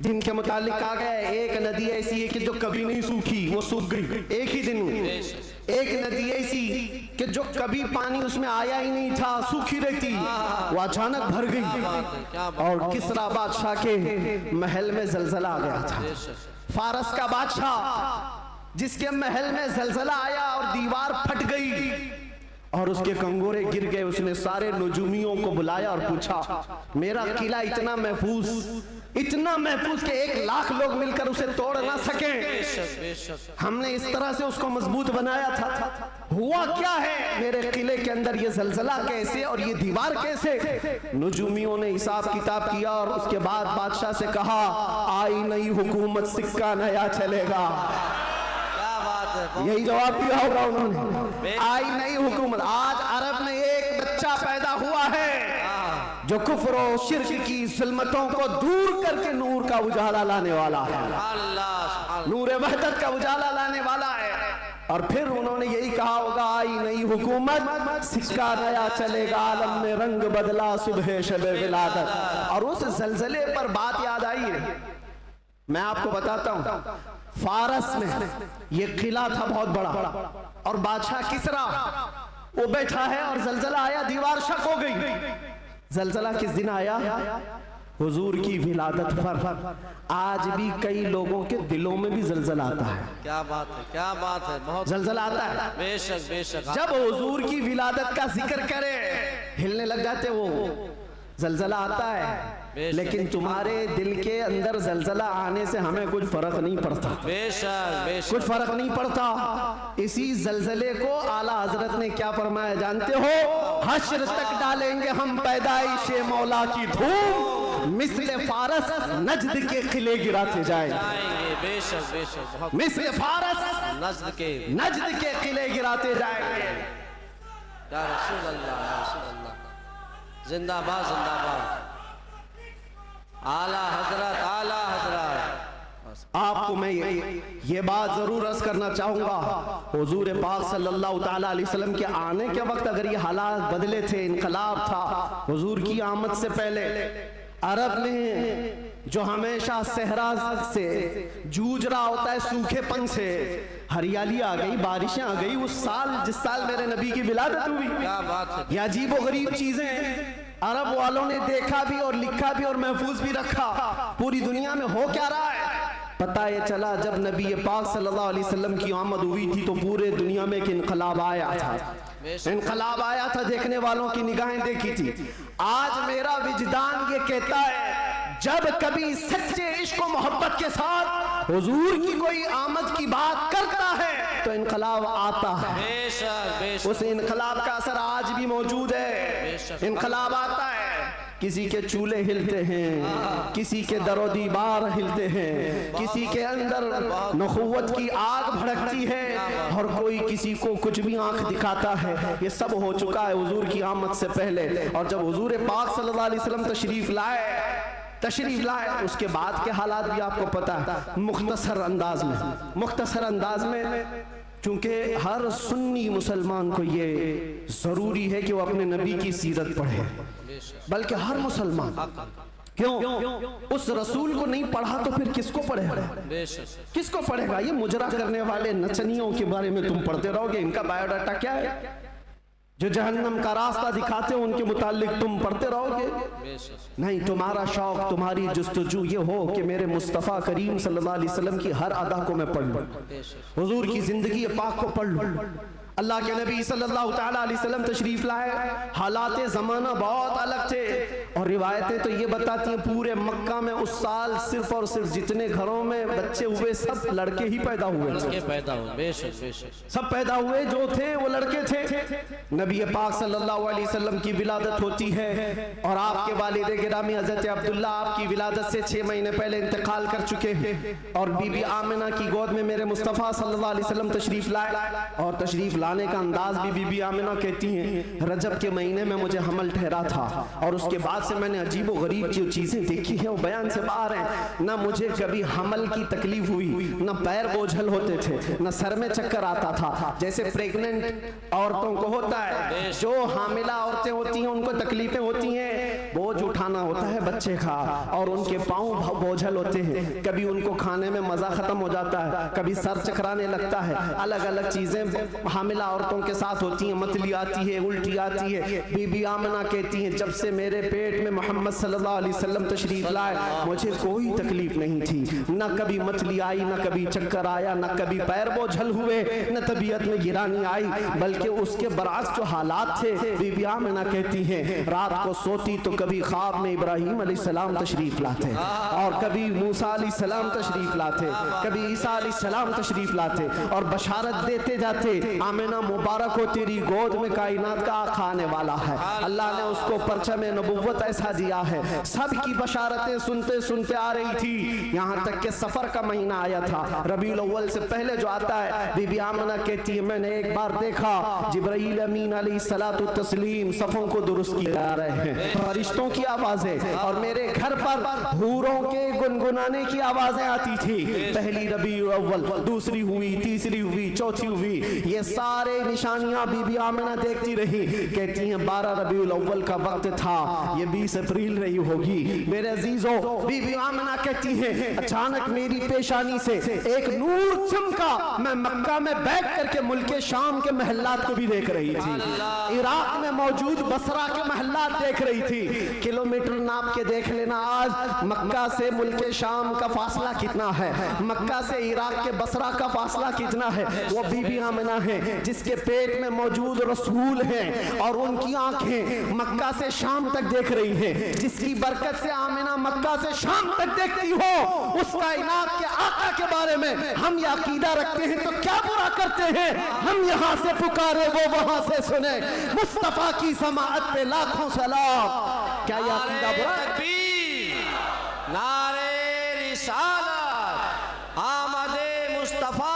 [SPEAKER 1] जिनके मुतालिक कहा गया है, एक नदी ऐसी है कि जो कभी नहीं सूखी, वो सूख गई एक ही दिन में। एक नदी ऐसी कि जो कभी पानी उसमें आया ही नहीं था, सूखी रहती, वो अचानक भर गई। और किसरा बादशाह के महल में जलजला आ गया था। फारस का बादशाह जिसके महल में जलजला आया और दीवार फट गई और उसके कंगोरे गिर गए। उसने सारे नजूमियों को बुलाया और पूछा, मेरा किला इतना महफूज कि 1 लाख लोग मिलकर उसे तोड़ ना सके, हमने इस तरह से उसको मजबूत बनाया था, हुआ क्या है मेरे किले के अंदर? ये जलजला कैसे और ये दीवार कैसे? नजूमियों ने हिसाब किताब किया और उसके बाद बादशाह से कहा, आई नई हुकूमत, सिक्का नया चलेगा। यही जवाब दिया होगा उन्होंने, आई नई हुकूमत। आज अरब में एक बच्चा पैदा हुआ है जो कुफ्र और शिर्क की ज़ुल्मतों को दूर करके नूर का उजाला लाने वाला है, नूर वहदत का उजाला लाने वाला है। और फिर उन्होंने यही कहा होगा, आई नई हुकूमत, सिक्का नया चलेगा, आलम में रंग बदला सुबह शब विलादत। और उस जलजले पर बात याद आई है, मैं आपको बताता हूं। फारस में ये किला था बहुत बड़ा और बादशाह किसरा वो बैठा है और जलजला आया, दीवार शक हो गई। जलजला किस दिन आया? हुजूर की विलादत पर। आज भी कई लोगों के दिलों में भी जलजला आता है।
[SPEAKER 2] क्या बात है, क्या बात है, बहुत
[SPEAKER 1] जलजला आता है।
[SPEAKER 2] बेशक बेशक,
[SPEAKER 1] जब हुजूर की विलादत का जिक्र करे हिलने लग जाते वो, जलजला आता है। लेकिन तुम्हारे दिल के अंदर जलजला आने से हमें कुछ फर्क नहीं पड़ता,
[SPEAKER 2] बेशक बेशक
[SPEAKER 1] कुछ फर्क नहीं पड़ता। इसी जलजले को आला हजरत ने क्या फरमाया जानते हो? हश्र तक डालेंगे हम पैदाइशे मौला की धूम, मिस्ले फारस नजद के किले गिराते जाएंगे।
[SPEAKER 2] बेशक बेशक, बहुत
[SPEAKER 1] मिस्ले फारस
[SPEAKER 2] नजद के
[SPEAKER 1] किले गिराते जाएंगे।
[SPEAKER 2] या रसूल अल्लाह, या रसूल अल्लाह, जिंदाबाद जिंदाबाद, आला हजरत, आला हजरत।
[SPEAKER 1] आपको मैं ये बात जरूर अर्ज करना चाहूंगा, हुजूर पाक सल्लल्लाहु ताला अलैहि वसल्लम के आने के वक्त अगर ये हालात बदले थे, इनकलाब था, हुजूर की आमद से पहले अरब में जो हमेशा सहरा से जूझ रहा होता है, सूखेपन से, हरियाली आ गई, बारिशें आ गई। उस साल जिस साल मेरे नबी की विलादत हुई,
[SPEAKER 2] क्या बात है,
[SPEAKER 1] ये अजीब व गरीब चीजें अरब वालों ने देखा भी और लिखा भी और महफूज भी रखा। पूरी दुनिया में हो क्या रहा है पता ये चला जब नबी पाक सल्लल्लाहु अलैहि वसल्लम की आमद हुई थी तो पूरे दुनिया में एक इनकलाब आया था, इनकलाब आया था, देखने वालों की निगाहें देखी थी। आज मेरा विजदान ये कहता है जब कभी सच्चे इश्क और मोहब्बत के साथ हुजूर की कोई आमद की बात करता है तो इनकलाब आता है।
[SPEAKER 2] बेशक बेशक,
[SPEAKER 1] उस इनकलाब का असर आज भी मौजूद है। इनकलाब आता है, किसी के चूल्हे हिलते हैं, किसी के दरो दीवार हिलते हैं, किसी के अंदर नखुवत की आग भड़कती है और कोई किसी को कुछ भी आंख दिखाता है। ये सब हो चुका है हुजूर की आमद से पहले। और जब हुजूर पाक सल्लल्लाहु अलैहि वसल्लम तशरीफ लाए उसके बाद के हालात भी आपको पता है। मुख्तसर अंदाज में क्योंकि हर सुन्नी मुसलमान को ये ज़रूरी है कि वो अपने नबी की सीरत पढ़े, बल्कि हर मुसलमान। क्यों? उस रसूल को नहीं पढ़ा तो फिर किसको पढ़ेगा? किसको पढ़ेगा? ये मुजरा करने वाले नचनियों के बारे में तुम पढ़ते रहोगे। इनका बायोडाटा क्या है? जो जहन्नम का रास्ता दिखाते हो उनके मुतालिक तुम पढ़ते रहोगे। नहीं, तुम्हारा शौक, तुम्हारी जुस्तजू ये हो कि मेरे मुस्तफ़ा करीम सल्लल्लाहु अलैहि वसल्लम की हर अदा को मैं पढ़ लूं, हुजूर की जिंदगी पाक को पढ़ लूं। अल्लाह के नबी सल्लल्लाहु ताला अलैहि वसल्लम तशरीफ लाए, हालात ज़माना बहुत अलग थे, और रिवायतें तो ये बताती हैं पूरे मक्का में उस साल सिर्फ और सिर्फ जितने घरों में बच्चे हुए सब लड़के ही पैदा हुए, सब पैदा हुए जो थे वो लड़के थे। नबी पाक सल्लल्लाहु अलैहि वसल्लम की विलादत होती है, और आपके वालिद गिरामी हज़रत अब्दुल्ला आपकी विलादत से 6 महीने पहले इंतकाल कर चुके हैं, और बीबी आमिना की गोद में मेरे मुस्तफ़ा सल्लल्लाहु अलैहि वसल्लम तशरीफ लाए, और तशरीफ लाने का अंदाज भी बीबी आमिना कहती हैं रजब के महीने में मुझे हमल ठहरा था, और उसके बाद से मैंने अजीब व गरीब जो चीज़ें देखी हैं वो बयान से बाहर हैं। ना मुझे कभी हमल की तकलीफ हुई, ना पैर बोझल होते थे, ना सर में चक्कर आता था जैसे प्रेग्नेंट औरतों को होता है। जो हामिला औरतें होती हैं उनको तकलीफें होती हैं, बोझ उठाना होता है बच्चे का, और उनके पाँव बोझल होते हैं, कभी उनको खाने में मज़ा ख़त्म हो जाता है, कभी सर चकराने लगता है, अलग अलग चीज़ें हामिला औरतों के साथ होती हैं, मतली आती है, उल्टी आती है। बीबी आमिना कहती हैं जब से मेरे पेट में मोहम्मद सल्लल्लाहु अलैहि वसल्लम तशरीफ लाए मुझे कोई तकलीफ नहीं थी, न कभी मतली आई, न कभी चक्कर आया, न कभी पैर बोझल हुए, न तबीयत में गिरानी आई, बल्कि उसके बरअक्स जो हालात थे बीबी आमिना कहती हैं रात को सोती तो कभी ख्वाब में इब्राहीम अलैहिस्सलाम तशरीफ लाते, और कभी मूसा अलैहिस्सलाम तशरीफ लाते, कभी ईसा अलैहिस्सलाम तशरीफ लाते, और बशारत देते जाते आमिना मुबारक हो तेरी गोद में कायनात का आका आने वाला है। अल्लाह ने उसको परचम नबुव्वत ऐसा दिया है। सबकी बशारतें सुनते सुनते आ रही थी, यहाँ तक कि सफर का महीना आया था, रबीउल अव्वल से पहले जो आता है। बीबी आमिना कहती है मैंने एक बार देखा जिब्राईल अमीन अलैहिस्सलातु तस्लीम सफों को दुरुस्त किए जा रहे हैं, फरिश्तों की आवाजें, और मेरे घर पर हूरों के गुनगुनाने की आवाजें आती थी। पहली रबीउल अव्वल, दूसरी हुई, तीसरी हुई, चौथी हुई, ये सारे निशानियां बीबी आमिना देखती रही। कहती हैं 12 रबीउल अव्वल का वक्त था, ये 20 अप्रैल रही होगी। मेरे अजीजों, बीबी आमिना कहती हैं अचानक मेरी पेशानी से एक नूर चमका, मैं मक्का में बैठ करके मुल्के शाम के महल्लात को भी देख रही थी, इराक में मौजूद बसरा के महल्लात देख रही थी। किलोमीटर नाप के देख लेना आज मक्का से मुल्के शाम का फासला कितना है, मक्का से इराक के बसरा का फासला कितना है। वो बीबी आमिना है जिसके पेट में मौजूद रसूल हैं, और उनकी आंखें मक्का से शाम तक देख रही हैं। जिसकी बरकत से आमिना मक्का से शाम तक देखती हो, उस कायनात के आका के बारे में हम ये अकीदा रखते हैं तो क्या बुरा करते हैं। हम यहाँ से पुकारे वो वहां से सुने, मुस्तफा की समाअत पे लाखों सलाम। क्या ये अकीदा बुरा है?
[SPEAKER 2] नारे रिसालत आमदे मुस्तफा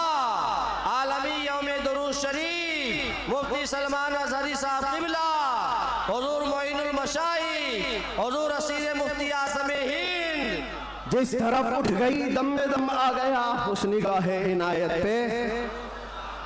[SPEAKER 2] आलमी यौमे दुरूद शरीफ मुफ्ती सलमान अज़हरी साहब क़िबला, हुज़ूर मोइनुल मशाइख, हुज़ूर असीर मुफ्ती आज़म हिंद।
[SPEAKER 1] जिस तरफ उठ गई दम में दम आ गया उस निगाह इनायत पे।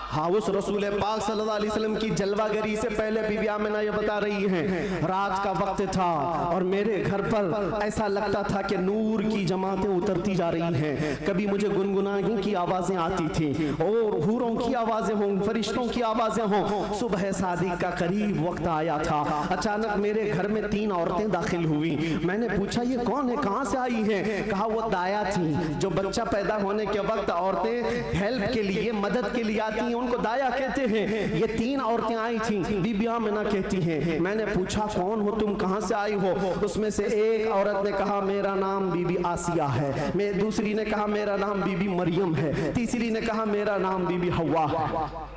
[SPEAKER 1] हाँ, उस रसूल पाक सल्लल्लाहु अलैहि वसल्लम की जलवागरी से पहले बीबी आमिना ये बता रही हैं रात का वक्त था, और मेरे घर पर ऐसा लगता था कि नूर की जमातें उतरती जा रही हैं। कभी मुझे गुनगुनाने की आवाज़ें आती थी, और हूरों की आवाज़ें हों, फरिश्तों की आवाज़ें हों। सुबह सादिक का करीब वक्त आया था, अचानक मेरे घर में 3 औरतें दाखिल हुई। मैंने पूछा ये कौन है, कहाँ से आई हैं? कहा वो दाया थी, जो बच्चा पैदा होने के वक्त औरतें हेल्प के लिए, मदद के लिए आती हैं, उनको दाया कहते हैं। ये 3 औरतें आई थी। बीबी आमिना कहती हैं मैंने पूछा कौन हो तुम, कहां से आई हो? उसमें से एक औरत ने कहा मेरा नाम बीबी आसिया है, मैं दूसरी ने कहा मेरा नाम बीबी मरियम है, तीसरी ने कहा मेरा नाम बीबी हवा है।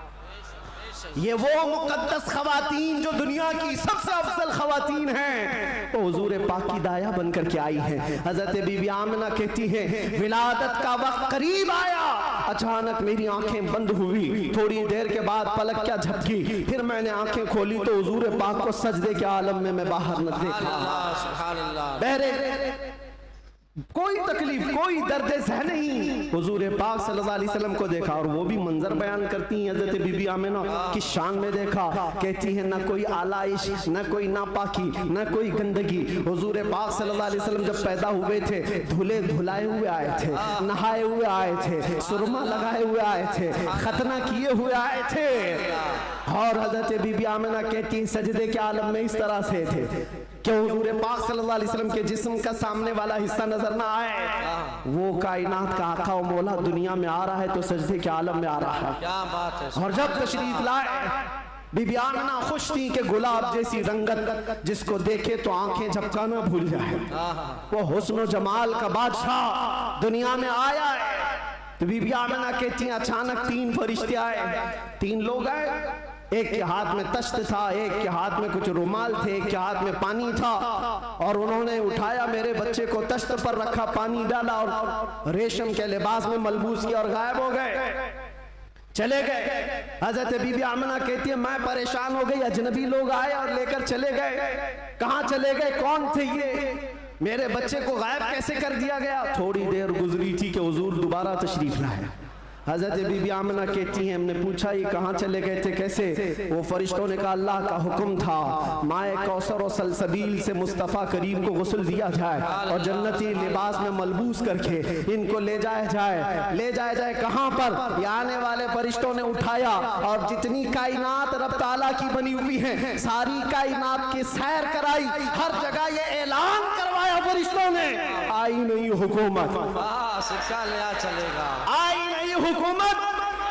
[SPEAKER 1] ये वो मुकद्दस खवातीन जो दुनिया की सबसे अफजल खवातीन हैं, तो हुजूर पाक की दाया बनकर के आई हैं। हजरत बीबी आमिना कहती हैं विलादत का वक्त करीब आया, अचानक मेरी आंखें बंद हुई, थोड़ी देर के बाद पलक क्या झपकी, फिर मैंने आंखें खोली तो हुजूर पाक को सजदे के आलम में मैं बाहर न देखा। कोई तकलीफ, कोई दर्द सह नहीं। हुजूर पाक सल्लल्लाहु अलैहि वसल्लम को देखा, और वो भी मंजर बयान करती हैं हजरत बीबी आमिना की शान में देखा। कहती है ना कोई आलाइश, ना कोई नापाकी, ना कोई गंदगी। हुजूर पाक सल्लल्लाहु अलैहि वसल्लम जब पैदा हुए थे धुले धुलाए हुए आए थे, नहाए हुए आए थे, सुरमा लगाए हुए आए थे, खतना किए हुए आए थे। और हजरत बीबी आमिना कहती सजदे के आलम में इस तरह से थे कि हुजूर पाक सल्लल्लाहु अलैहि वसल्लम के जिस्म का सामने वाला हिस्सा नजर ना आए। वो कायनात का आका और मौला दुनिया में आ रहा है तो सजदे के आलम में आ रहा है।
[SPEAKER 2] क्या बात है।
[SPEAKER 1] और जब तशरीफ लाए बीबी आमिना खुश थी कि गुलाब जैसी रंगत जिसको देखे तो आंखें झपकाना भूल जाए। वो हुस्न और जमाल का बादशाह दुनिया में आया है। तो बीबी आमिना कहती अचानक 3 फरिश्ते आए, 3 लोग आए। एक के हाथ में तश्त था, एक के हाथ में कुछ रुमाल थे, एक के हाथ में पानी था। और उन्होंने उठाया मेरे बच्चे को, तश्त पर रखा, पानी डाला और रेशम के लिबास में मलबूस किया और गायब हो गए, चले गए। हजरत बीबी आमिना कहती है मैं परेशान हो गई, अजनबी लोग आए और लेकर चले गए। कहाँ चले गए, कौन थे ये, मेरे बच्चे को गायब कैसे कर दिया गया। थोड़ी देर गुजरी थी कि हुजूर दोबारा तशरीफ लाए। हजरत बीबी आमिना कहती हैं हमने पूछा ये कहाँ चले गए थे, कैसे। वो फरिश्तों ने कहा अल्लाह का हुक्म था माए कौसर और सलसबील से मुस्तफ़ा करीम को गुस्ल दिया जाए और जन्नती लिबास में मलबूस करके इनको ले जाया जाए। ले जाया जाए कहाँ पर, ये आने वाले फरिश्तों ने उठाया और जितनी कायनात रब ताला की बनी हुई है सारी कायनात की सैर कराई। हर जगह ये ऐलान करवाया फरिश्तों ने, आई नहीं हुकूमत,
[SPEAKER 2] सिक्का नया चलेगा,
[SPEAKER 1] आई नहीं हुकूमत,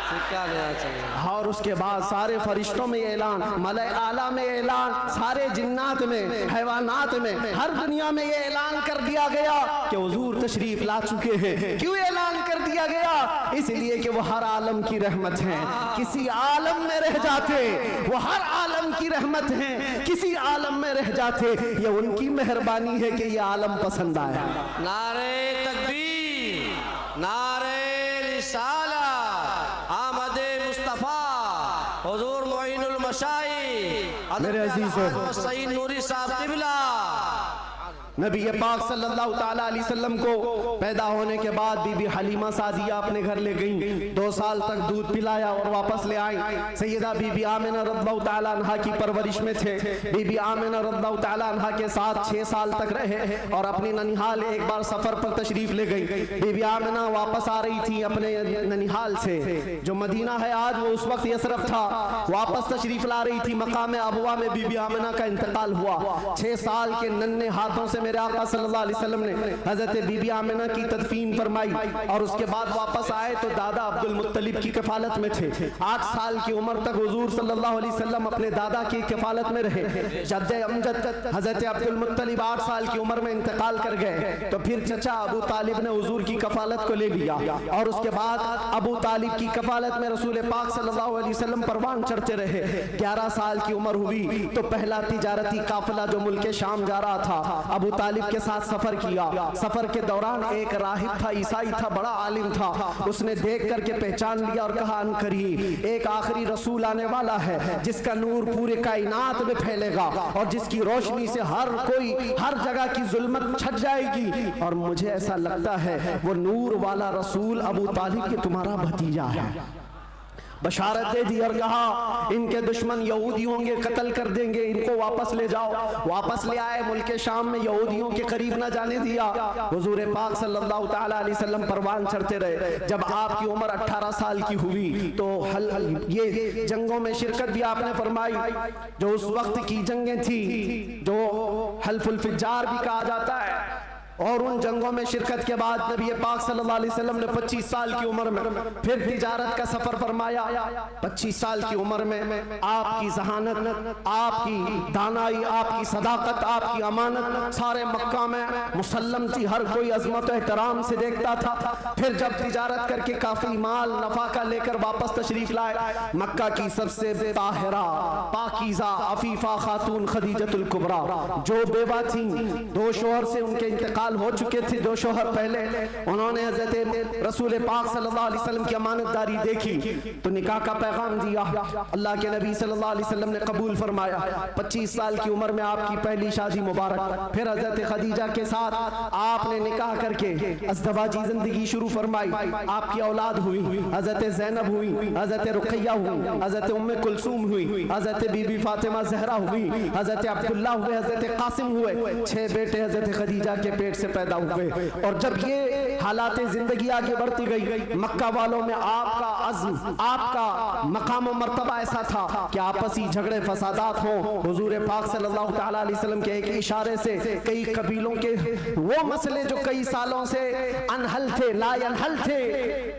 [SPEAKER 2] सिक्का नया चलेगा।
[SPEAKER 1] और उसके बाद सारे फरिश्तों में ऐलान, मलाए आला में ऐलान, सारे जिन्नात में, हैवानात में, हर दुनिया में ये ऐलान कर दिया गया कि हुजूर तशरीफ ला चुके हैं। क्यों ऐलान कर दिया गया, इसलिए कि वो हर आलम की रहमत हैं। किसी आलम में रह जाते वो हर आलम की रहमत हैं, किसी आलम में रह जाते ये उनकी मेहरबानी है कि ये आलम पसंद आया।
[SPEAKER 2] नारे तकबीर, नारे रिसालत, आमदे मुस्तफा हुजूर मोइनुल मशाइख
[SPEAKER 1] मेरे अजीजों,
[SPEAKER 2] सईद नूरी साहब क़िबला।
[SPEAKER 1] नबी पाक सल्लल्लाहु ताला अलैहि वसल्लम को पैदा होने के बाद बीबी हलीमा सादिया अपने घर ले गईं। 2 साल तक दूध पिलाया और वापस ले आई। सैयदा बीबी आमिना रज़ियल्लाहु ताला अन्हा की परवरिश में थे। बीबी आमिना रज़ियल्लाहु ताला अन्हा के साथ 6 साल तक रहे और अपनी ननिहाल एक बार सफर पर तशरीफ ले गई। बीबी आमिना वापस आ रही थी अपने ननिहाल से, जो मदीना है आज वो उस वक्त यसरफ था। वापस तशरीफ ला रही थी, मकाम अबवा में बीबी आमिना का इंतकाल हुआ। 6 साल के नन्हे हाथों से मेरे आका सल्लल्लाहु अलैहि वसल्लम ने हजरत बीबी आमिना की तदफीन फरमाई और उसके बाद वापस आए तो दादा अब्दुल मुत्तलिब की कफालत में थे। 8 साल की उम्र तक हुजूर सल्लल्लाहु अलैहि वसल्लम अपने दादा की कफालत में रहे। जद्दे अमजद हजरत अब्दुल मुत्तलिब 8 साल की उम्र में इंतकाल कर गए तो फिर चचा अबू तालिब ने हुजूर की कफालत को ले लिया और उसके बाद अबू तालिब की कफालत में रसूल पाक सल्लल्लाहु अलैहि वसल्लम परवान चढ़ते रहे। 11 साल की उम्र हुई तो पहला तिजारती काफिला जो मुल्क शाम जा रहा था अबू तालिब के साथ सफर किया। सफर के दौरान एक राहिब था, ईसाई था, बड़ा आलिम था। उसने देख करके पहचान लिया और कहा अनकरीब एक आखिरी रसूल आने वाला है जिसका नूर पूरे कायनात में फैलेगा और जिसकी रोशनी से हर कोई हर जगह की जुल्मत छट जाएगी। और मुझे ऐसा लगता है वो नूर वाला रसूल अबू तालिब के तुम्हारा भतीजा है। बशारत दे दी और कहा इनके दुश्मन यहूदी होंगे, कत्ल कर देंगे, इनको वापस ले जाओ। वापस ले आए, मुल्क शाम में यहूदियों के करीब न जाने दिया। हुजूर पाक सल्लल्लाहु ताला अलैहि वसल्लम परवान चढ़ते रहे। जब आपकी उम्र 18 साल की हुई तो ये जंगों में शिरकत भी आपने फरमाई, जो उस वक्त की जंगें थी जो हल्फुल फिज्जार भी कहा जाता है। और उन जंगों में शिरकत के बाद नबी पाक सल्लल्लाहु अलैहि वसल्लम ने 25 साल की उम्र में फिर तिजारत का सफर फरमाया। 25 साल की उम्र में आपकी जहानत, आपकी दानाई, आपकी सदाकत, आपकी अमानत सारे मक्का में मुसल्लम थी। हर कोई अजमत एहतराम से देखता था। फिर जब तिजारत करके काफी माल नफाका लेकर वापस तशरीफ लाए, मक्का की सबसे ताहिरा पाकीज़ा अफीफा खातून खदीजतुल कुबरा जो बेवा थी, 2 शोहर से उनके इंतकाल इंतकाल हो चुके थे, दो शोहर पहले, उन्होंने हजरत रसूल पाक सल्लल्लाहु अलैहि वसल्लम की अमानतदारी देखी तो निकाह का पैगाम दिया। अल्लाह के नबी सल्लल्लाहु अलैहि वसल्लम ने कबूल फरमाया। 25 साल की उम्र में आपकी पहली शादी मुबारक। फिर हजरत खदीजा के साथ आपने निकाह करके अज़दवाजी जिंदगी शुरू फरमाई। आपकी औलाद हुई, हजरत ज़ैनब हुई, हजरत रुक़ैया हुई, हजरत उम्मे कुलसूम हुई, हजरत बीबी फातिमा ज़हरा हुई, हजरत अब्दुल्ला हुए, हजरत कासिम हुए। 6 बेटे हजरत खदीजा के पेट से पैदा हुए। और जब ये हालात जिंदगी आगे बढ़ती गई, मक्का वालों में आपका अज़्म, आपका मकाम मर्तबा ऐसा था कि आपसी झगड़े फसादात हो। हुजूर पाक सल्लल्लाहु तआला अलैहि वसल्लम के एक इशारे से कई कबीलों के वो मसले जो कई सालों से अनहल थे, ला अनहल थे,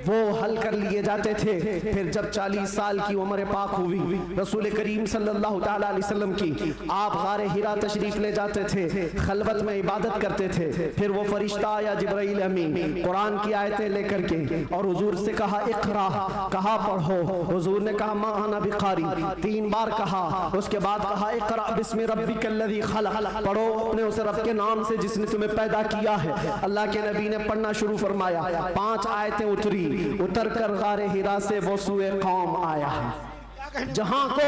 [SPEAKER 1] वो हल कर लिए जाते थे। फिर जब 40 साल की उम्र पाक हुई रसूल करीम सल्लल्लाहु तआला अलैहि वसल्लम की, आप गारे हिरा तशरीफ ले जाते थे, खलवत में इबादत करते थे। फिर वो फरिश्ता आया जिब्राइल अमीन कुरान की आयतें लेकर के और हुजूर से कहा इक़रा, कहा पढ़ो। हुजूर ने कहा मा अना बिक़ारी, 3 बार कहा। उसके बाद कहा इक़रा बिस्मि रब्बिकल्लज़ी खलक़, पढ़ो अपने उस रब के नाम से जिसने तुम्हें पैदा किया है। अल्लाह के नबी ने पढ़ना शुरू फरमाया। 5 आयतें उतरी, उतर कर गारे हिरा से वो सूए कौम आया है, जहां को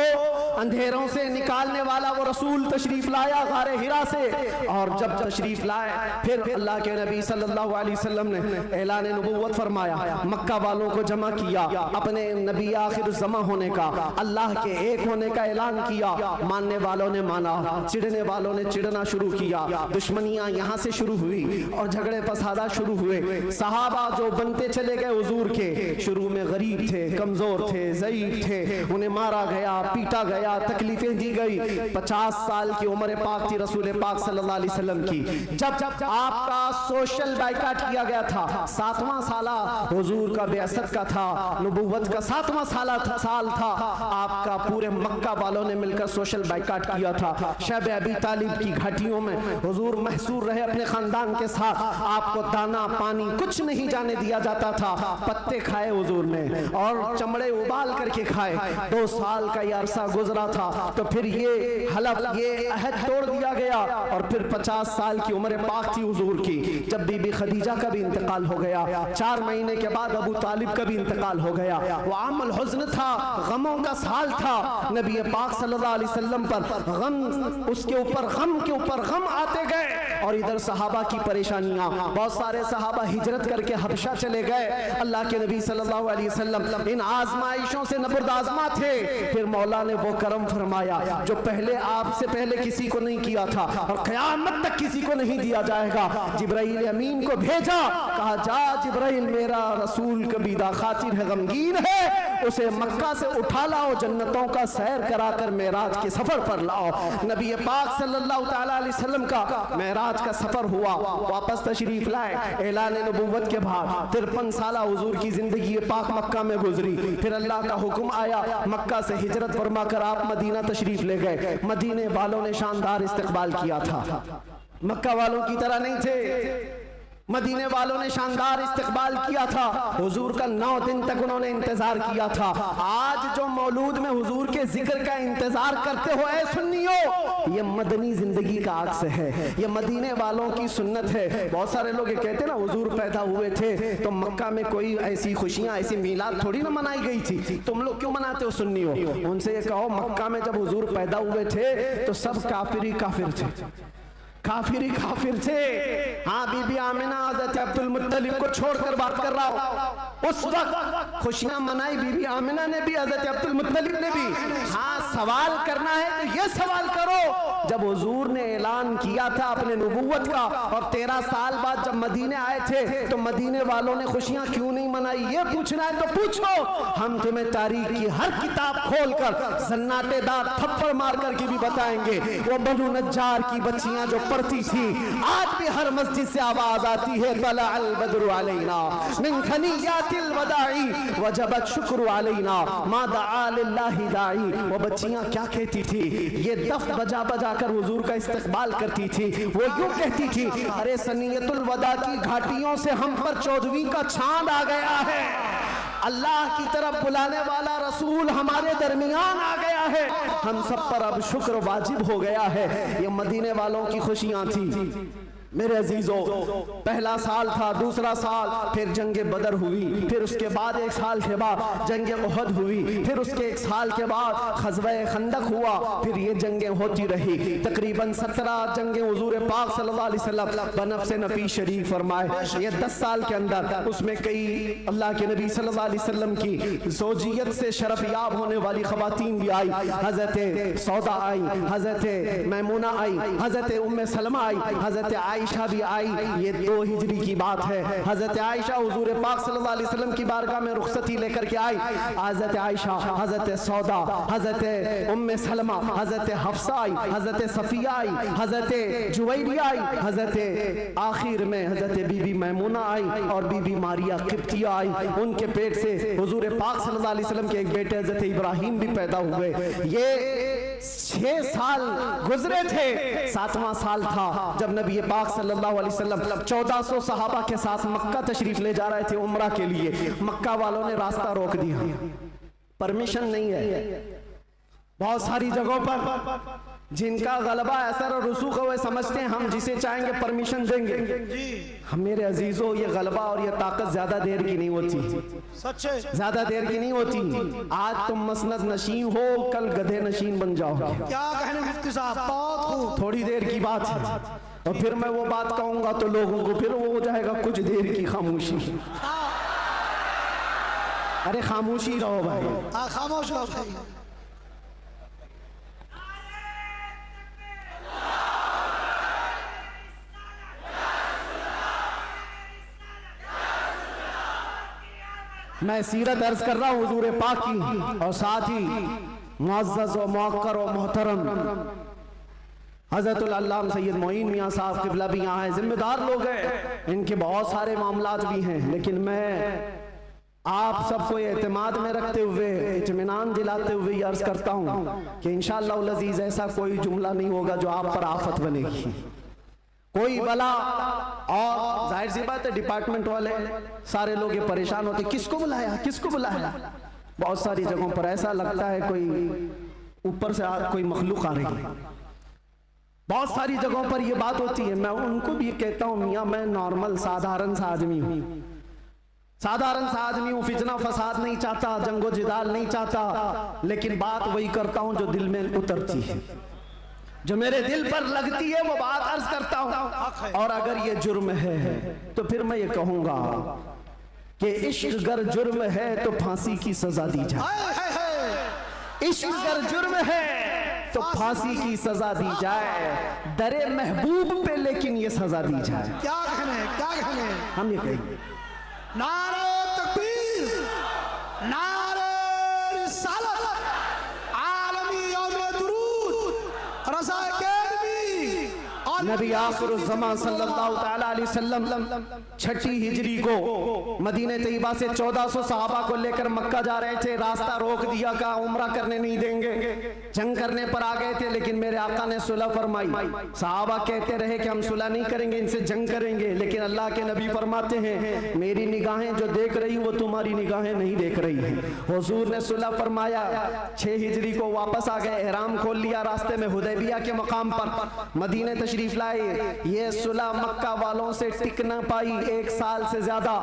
[SPEAKER 1] अंधेरों से निकालने वाला वो रसूल तशरीफ लाया गारे हिरा से। और जब तशरीफ लाए फिर अल्लाह के नबी सल्लल्लाहु अलैहि वसल्लम ने ऐलान नबुव्वत फरमाया, मक्का वालों को जमा किया, अपने नबी आखिर ज़मा होने का, अल्लाह के एक होने का ऐलान किया। मानने वालों ने माना, चिढ़ने वालों ने चिढ़ना शुरू किया। दुश्मनियां यहाँ से शुरू हुई और झगड़े फसादा शुरू हुए। सहाबा जो बनते चले गए हुजूर के, शुरू में गरीब थे, कमजोर थे, ज़ईफ थे, उन्हें मारा गया, पीटा गया, तकलीफें दी गई। 50 साल की उम्र पाक थी रसूल पाक सल्लल्लाहु अलैहि वसल्लम की, जब आपका सोशल बाइकाट किया गया था। 7वां साला हुजूर का बेअसत का था, नबुव्वत का 7वां साल था। आपका पूरे मक्का वालों ने मिलकर सोशल बाइकाट किया था। शब अबी तालिब की घाटियों में हुजूर महसूर रहे अपने खानदान के साथ। आपको दाना पानी कुछ नहीं जाने दिया जाता था। पत्ते खाए हुजूर ने और चमड़े उबाल करके खाए। 2 साल का ये अरसा गुजरा था तो फिर ये हलफ, ये अहद तोड़ दिया गया। और फिर 50 साल की उम्र पाक थी हुजूर की, जब बीबी खदीजा का भी इंतकाल हो गया। 4 महीने के बाद अबू तालिब का भी इंतकाल हो गया। वो आमल हुज़्न था, गमों का साल था। नबी पाक सल्लल्लाहु अलैहि वसल्लम पर गम, उसके ऊपर गम के ऊपर गम आते गए। और इधर सहाबा की परेशानियां, बहुत सारे सहाबा हिजरत करके हबशा चले गए। अल्लाह के नबी सल्लल्लाहु अलैहि वसल्लम इन आजमाइशों से नबुर्दाज़मा थे। फिर मौला ने वो करम फरमाया जो पहले आपसे पहले किसी को नहीं किया था और क़यामत तक किसी को नहीं दिया जाएगा। जिब्राइल अमीन को भेजा, कहा जा जिब्राइल, मेरा रसूल कबीदा खातिर है, गमगीन है, उसे मक्का से उठा लाओ, जन्नतों का सैर कराकर मेराज के सफर पर लाओ। नबी पाक सल्लल्लाहु तआला अलैहि वसल्लम का मेराज का सफर हुआ, वापस तशरीफ लाए। ऐलान नबुव्वत के बाद 53 साल हुजूर की जिंदगी पाक मक्का में गुजरी। फिर अल्लाह का हुक्म आया, मक्का से हिजरत फरमा कर आप मदीना तशरीफ ले गए। मदीने वालों ने शानदार इस्तकबाल किया था, मक्का वालों की तरह नहीं थे। मदीने वालों ने शानदार इस्तकबाल किया था। हुजूर का 9 दिन तक उन्होंने इंतजार किया था। आज जो मौलूद में हुजूर के जिक्र का इंतजार करते हो ऐ सुन्नियों, ये मदनी जिंदगी का अक्स है, ये मदीने वालों की सुन्नत है। बहुत सारे लोग ये कहते हैं ना हुजूर पैदा हुए थे तो मक्का में कोई ऐसी खुशियां, ऐसी मीलाद थोड़ी ना मनाई गई थी, तुम लोग क्यों मनाते हो सुन्नियों? उनसे ये कहो मक्का में जब हुजूर पैदा हुए थे तो सब काफिर ही काफिर थे, काफिर ही काफिर थे। हाँ, बीबी आमिना हज़रत अब्दुल मुत्तलिब को छोड़कर बात कर रहा हूँ। उस वक्त खुशियां मनाई बीबी आमिना ने भी, हज़रत अब्दुल मुत्तलिब ने भी। हाँ, सवाल करना है तो ये सवाल करो, जब हुजूर ने ऐलान किया था अपने नबुव्वत का और 13 साल बाद जब मदीने आए थे तो मदीने वालों ने खुशियां क्यों नहीं मनाई? ये पूछना है तो पूछो, हम तुम्हें तारीख की हर किताब खोलकर सन्नाटेदार थप्पड़ मार करके भी बताएंगे। वो बनु नज्जार की बच्चियां जो पढ़ती थी, आज भी हर मस्जिद से आवाज आती है, तला अल बद्रु अलैना मिन खनियातिल वदाई वजबत शुक्र अलैना मा दआ लिल्लाहि दाई। वो बच्चियां क्या कहती थी? ये दफ बजा बजा कर हुजूर का इस्तकबाल करती थी। वो यूं कहती थी, अरे सनियतुल वदा की घाटियों से हम पर 14वीं का चांद आ गया है, अल्लाह की तरफ बुलाने वाला रसूल हमारे दरमियान आ गया है, हम सब पर अब शुक्र वाजिब हो गया है। ये मदीने वालों की खुशियां थी। मेरे अजीजों, पहला साल था, दूसरा साल, फिर जंगे बदर हुई, फिर उसके बाद एक साल के बाद जंगे उहद हुई, फिर उसके एक साल के बाद ग़ज़वा-ए खंदक हुआ, फिर ये जंगें होती रही। तकरीबन 17 जंगें हुज़ूर पाक सल्लल्लाहु अलैहि वसल्लम बनफ़्स नफ़ीस शरीफ फरमाए। ये 10 साल के अंदर उसमें कई अल्लाह के नबी सल्लल्लाहु अलैहि वसल्लम की ज़ौजियत से शरफ याब होने वाली ख़वातीन भी आई। हज़रत सौदा आई, हज़रत मैमूना आई, हज़रत उम्मे सलमा आई, हज़रत आयशा भी आई। ये 2 हिजरी की बात है। हज़रत आयशा हुज़ूर पाक सल्लल्लाहु अलैहि वसल्लम की बारगाह में रुखसती लेकर के आई। हज़रत आयशा, हज़रत सौदा, हज़रत उम्मे सलमा, हज़रत हफ्सा आई, हज़रत सफ़िया आई, हज़रत जुवैरिया आई, हज़रत आखिर में हज़रत बीबी मैमूना आई और बीबी मारिया किप्तिया आई। उनके पेट से हुज़ूर पाक सल्लल्लाहु अलैहि वसल्लम के एक बेटे हज़रत इब्राहीम भी पैदा हुए। ये 6 साल गुजरे थे। 7वां साल था जब नबी पाक सल्लल्लाहु अलैहि वसल्लम 1400 सहाबा के साथ मक्का तशरीफ ले जा रहे थे उम्रा के लिए। मक्का वालों ने रास्ता रोक दिया, परमिशन नहीं है। बहुत सारी जगहों पर जिनका गलबा असर और रसूख है वे समझते हैं हम जिसे चाहेंगे परमिशन देंगे। हम मेरे अजीजों, ये गलबा और ये ताकत ज्यादा देर की नहीं होती, ज्यादा देर की नहीं होती। आज तुम मसनद नशीन हो, कल गधे नशीन बन जाओ।
[SPEAKER 3] क्या कहने मुफ्ती साहब, बहुत खूब।
[SPEAKER 1] थोड़ी देर की बात है और फिर मैं वो बात कहूंगा तो लोगों को फिर वो हो जाएगा कुछ देर की खामोशी। अरे खामोशी रहो भाई,
[SPEAKER 3] खामोश रहो भाई।
[SPEAKER 1] मैं सीरत अर्ज कर रहा हूँ हुजूर पाक की, और साथ ही मुअज़्ज़ज़ व मुअक्कर व मोहतरम हज़रतुल अल्लामा सैयद मोइन मियाँ साहब क़िबला भी यहाँ हैं। जिम्मेदार लोग हैं, इनके बहुत सारे मामलात भी हैं, लेकिन मैं आप सबको एतमाद में रखते हुए, इत्मीनान दिलाते हुए ये अर्ज करता हूँ कि इंशाअल्लाह अज़ीज़ ऐसा कोई जुमला नहीं होगा जो आप पर आफत बनेगी, कोई बला। और जाहिर सी बात है डिपार्टमेंट वाले सारे लोग ये परेशान होते, किसको बुलाया, किसको बुलाया। बहुत सारी जगहों पर ऐसा लगता है कोई ऊपर से कोई मखलूक आ रही है। बहुत सारी जगहों पर ये बात होती है। मैं उनको भी कहता हूँ मियाँ मैं नॉर्मल साधारण सा आदमी हूँ, साधारण सा आदमी हूँ, फितना फसाद नहीं चाहता, जंगो जिदाल नहीं चाहता, लेकिन बात वही करता हूँ जो दिल में उतरती है, जो मेरे दिल पर लगती है वो बात अर्ज करता हूँ। और अगर ये जुर्म है तो फिर मैं ये कहूंगा कि इश्क अगर जुर्म है तो फांसी की सजा दी जाए। इश्क अगर जुर्म है तो फांसी की सजा दी जाए, दरे महबूब पे लेकिन ये सजा दी जाए।
[SPEAKER 3] क्या कहने, क्या कहने।
[SPEAKER 1] हम ये कहेंगे
[SPEAKER 3] नारे तकबीर, नारे रिसालत, आलमी यौम दुरूद, रज़ा अकेडमी और
[SPEAKER 1] नबी आखिर ज़मां सल्लल्लाहु तआला अलैहि वसल्लम 6 हिजरी को मदीने तैयबा से 1400 सहाबा को लेकर मक्का जा रहे थे। रास्ता रोक दिया, कहा उम्रा करने नहीं देंगे, जंग करने पर आ गए थे। लेकिन मेरे आका ने सुलह फरमाई। सहाबा कहते रहे कि हम सुलह नहीं करेंगे, इनसे जंग करेंगे। लेकिन अल्लाह के नबी फरमाते हैं मेरी निगाहें जो देख रही वो तुम्हारी निगाहें नहीं देख रही है। हुजूर ने सुलह फरमाया, 6 हिजरी को वापस आ गए, एहराम खोल लिया, रास्ते में हुदैबिया के मकाम पर मदीने तशरीफ लाए। ये सुलह मक्का वालों से टिक न पाई 1 साल से ज्यादा,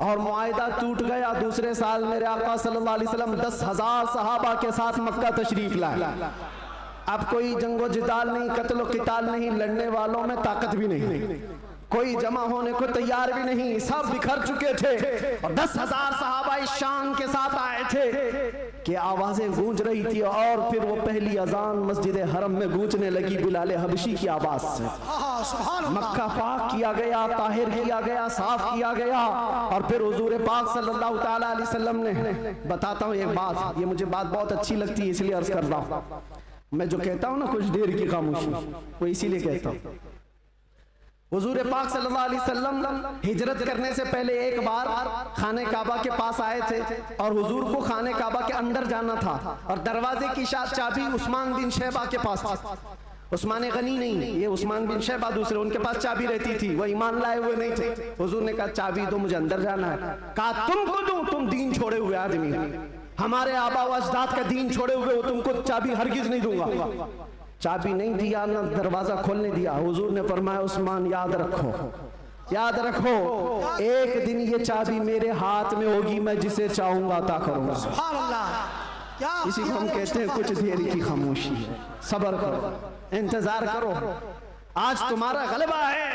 [SPEAKER 1] और मुआहिदा टूट गया। दूसरे साल मेरे आका सल्लल्लाहु अलैहि वसल्लम 10,000 सहाबा के साथ मक्का तशरीफ लाए। अब कोई जंगो जिदाल नहीं, कत्लो किताल नहीं, लड़ने वालों में ताकत भी नहीं, कोई जमा होने को तैयार भी नहीं, सब बिखर चुके थे। और 10,000 सहाबा इस शान के साथ आए थे कि आवाजें गूंज रही थी। और फिर वो पहली अजान मस्जिद हरम में गूंजने लगी बिलाल हबशी की आवाज से। मक्का पाक किया गया, ताहिर किया गया, साफ किया गया। और फिर हुजूर पाक सल्लल्लाहु तआला अलैहि वसल्लम ने, बताता हूँ एक बात, ये मुझे बात बहुत अच्छी लगती है इसलिए अर्ज कर रहा हूँ। मैं जो कहता हूँ ना कुछ देर की खामोशी, वो इसीलिए कहता हूँ। हुजूर पाक सल्लल्लाहु अलैहि वसल्लम हिजरत करने से पहले एक बार खाने काबा के पास आए थे, और हुजूर को खाने काबा के अंदर जाना था, और दरवाजे की चाबी उस्मान बिन शैबा के पास थी। उस्मान गनी नहीं, ये उस्मान बिन शैबा दूसरे, उनके पास चाबी रहती थी, वो ईमान लाए हुए नहीं थे। हुजूर ने कहा चाबी दो, मुझे अंदर जाना है। कहा तुमको दूं, तुम दीन छोड़े हुए आदमी, हमारे आबा व अजदाद का दीन छोड़े हुए हो, तुमको चाबी हरगिज नहीं दूंगा। चाबी नहीं दिया, ना दरवाजा खोलने दिया। हुजूर ने फरमाया उस्मान याद रखो, याद रखो, एक दिन ये चाबी मेरे हाथ में होगी, मैं जिसे चाहूंगा अता करूंगा।
[SPEAKER 3] सुभान अल्लाह। क्या
[SPEAKER 1] इसी को हम कहते हैं कुछ देर की खामोशी है। सब्र करो, इंतजार करो, आज तुम्हारा गलबा है,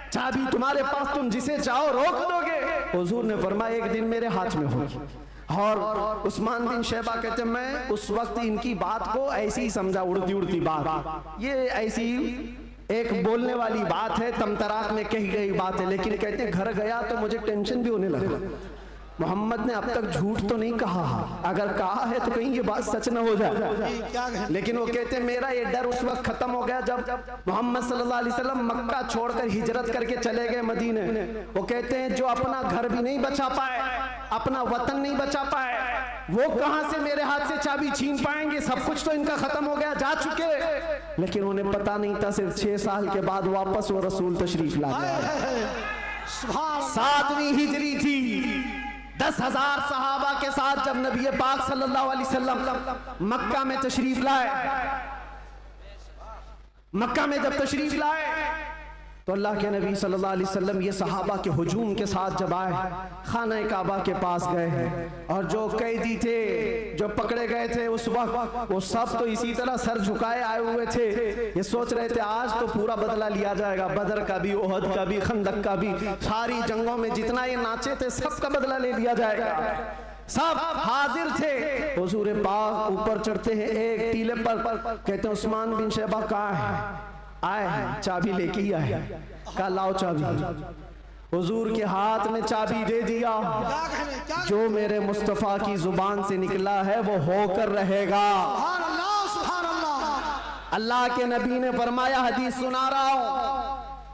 [SPEAKER 1] चाबी तुम्हारे पास, तुम जिसे चाहो रोक दोगे। हुजूर ने फरमाया एक दिन मेरे हाथ में होगी। और उस्मान बिन शैबा कहते मैं उस वक्त इनकी बात को ऐसी ही समझा, उड़ती उड़ती बात, ये ऐसी एक बोलने वाली बात है, तमतराक में कही गई बात है। लेकिन कहते हैं घर गया तो मुझे टेंशन भी होने लगा, मोहम्मद ने अब तक झूठ तो नहीं कहा, अगर कहा है तो कहीं ये बात सच न हो जाए।
[SPEAKER 3] क्या कहने?
[SPEAKER 1] लेकिन वो कहते हैं मेरा ये डर उस वक्त खत्म हो गया जब मोहम्मद सल्लल्लाहु अलैहि वसल्लम मक्का छोड़कर हिजरत करके चले गए मदीने। वो कहते हैं जो अपना घर भी नहीं बचा पाए, अपना वतन नहीं बचा पाए, वो कहां से मेरे हाथ से चाबी छीन पाएंगे? सब कुछ तो इनका खत्म हो गया, जा चुके। लेकिन उन्हें पता नहीं था सिर्फ 6 साल के बाद वापस वो रसूल तशरीफ ला गया।
[SPEAKER 3] सुभान
[SPEAKER 1] 7वीं हिजरी थी, 10,000 सहाबा के साथ जब नबी पाक सल्लल्लाहु अलैहि वसल्लम मक्का में तशरीफ लाए, मक्का में जब तशरीफ लाए तो अल्लाह के नबी सल्लल्लाहु अलैहि वसल्लम ये सहाबा के हुजूम के साथ जब आए, खाना काबा के पास गए और जो कैदी थे, जो पकड़े गए थे उस वक्त, वो सब तो इसी तरह सर झुकाए आए हुए थे। ये सोच रहे थे आज तो पूरा बदला लिया जाएगा, बदर का भी, ओहद का भी, खंदक का भी, सारी जंगों में जितना ये नाचे थे सबका बदला ले लिया जाएगा। सब हाजिर थे। हुजूर पाक ऊपर चढ़ते हैं एक टीले पर, कहते हैं उस्मान बिन शैबा कहाँ है? आए हैं, चाबी लेके ही आए। कहा लाओ चाबी। हुजूर के हाथ में चाबी दे दिया।
[SPEAKER 3] क्या कहने? क्या
[SPEAKER 1] जो मेरे मुस्तफा की जुबान से निकला है वो होकर रहेगा।
[SPEAKER 3] सुभान अल्लाह, सुभान अल्लाह।
[SPEAKER 1] अल्लाह के नबी ने फरमाया, हदीस सुना रहा हूं,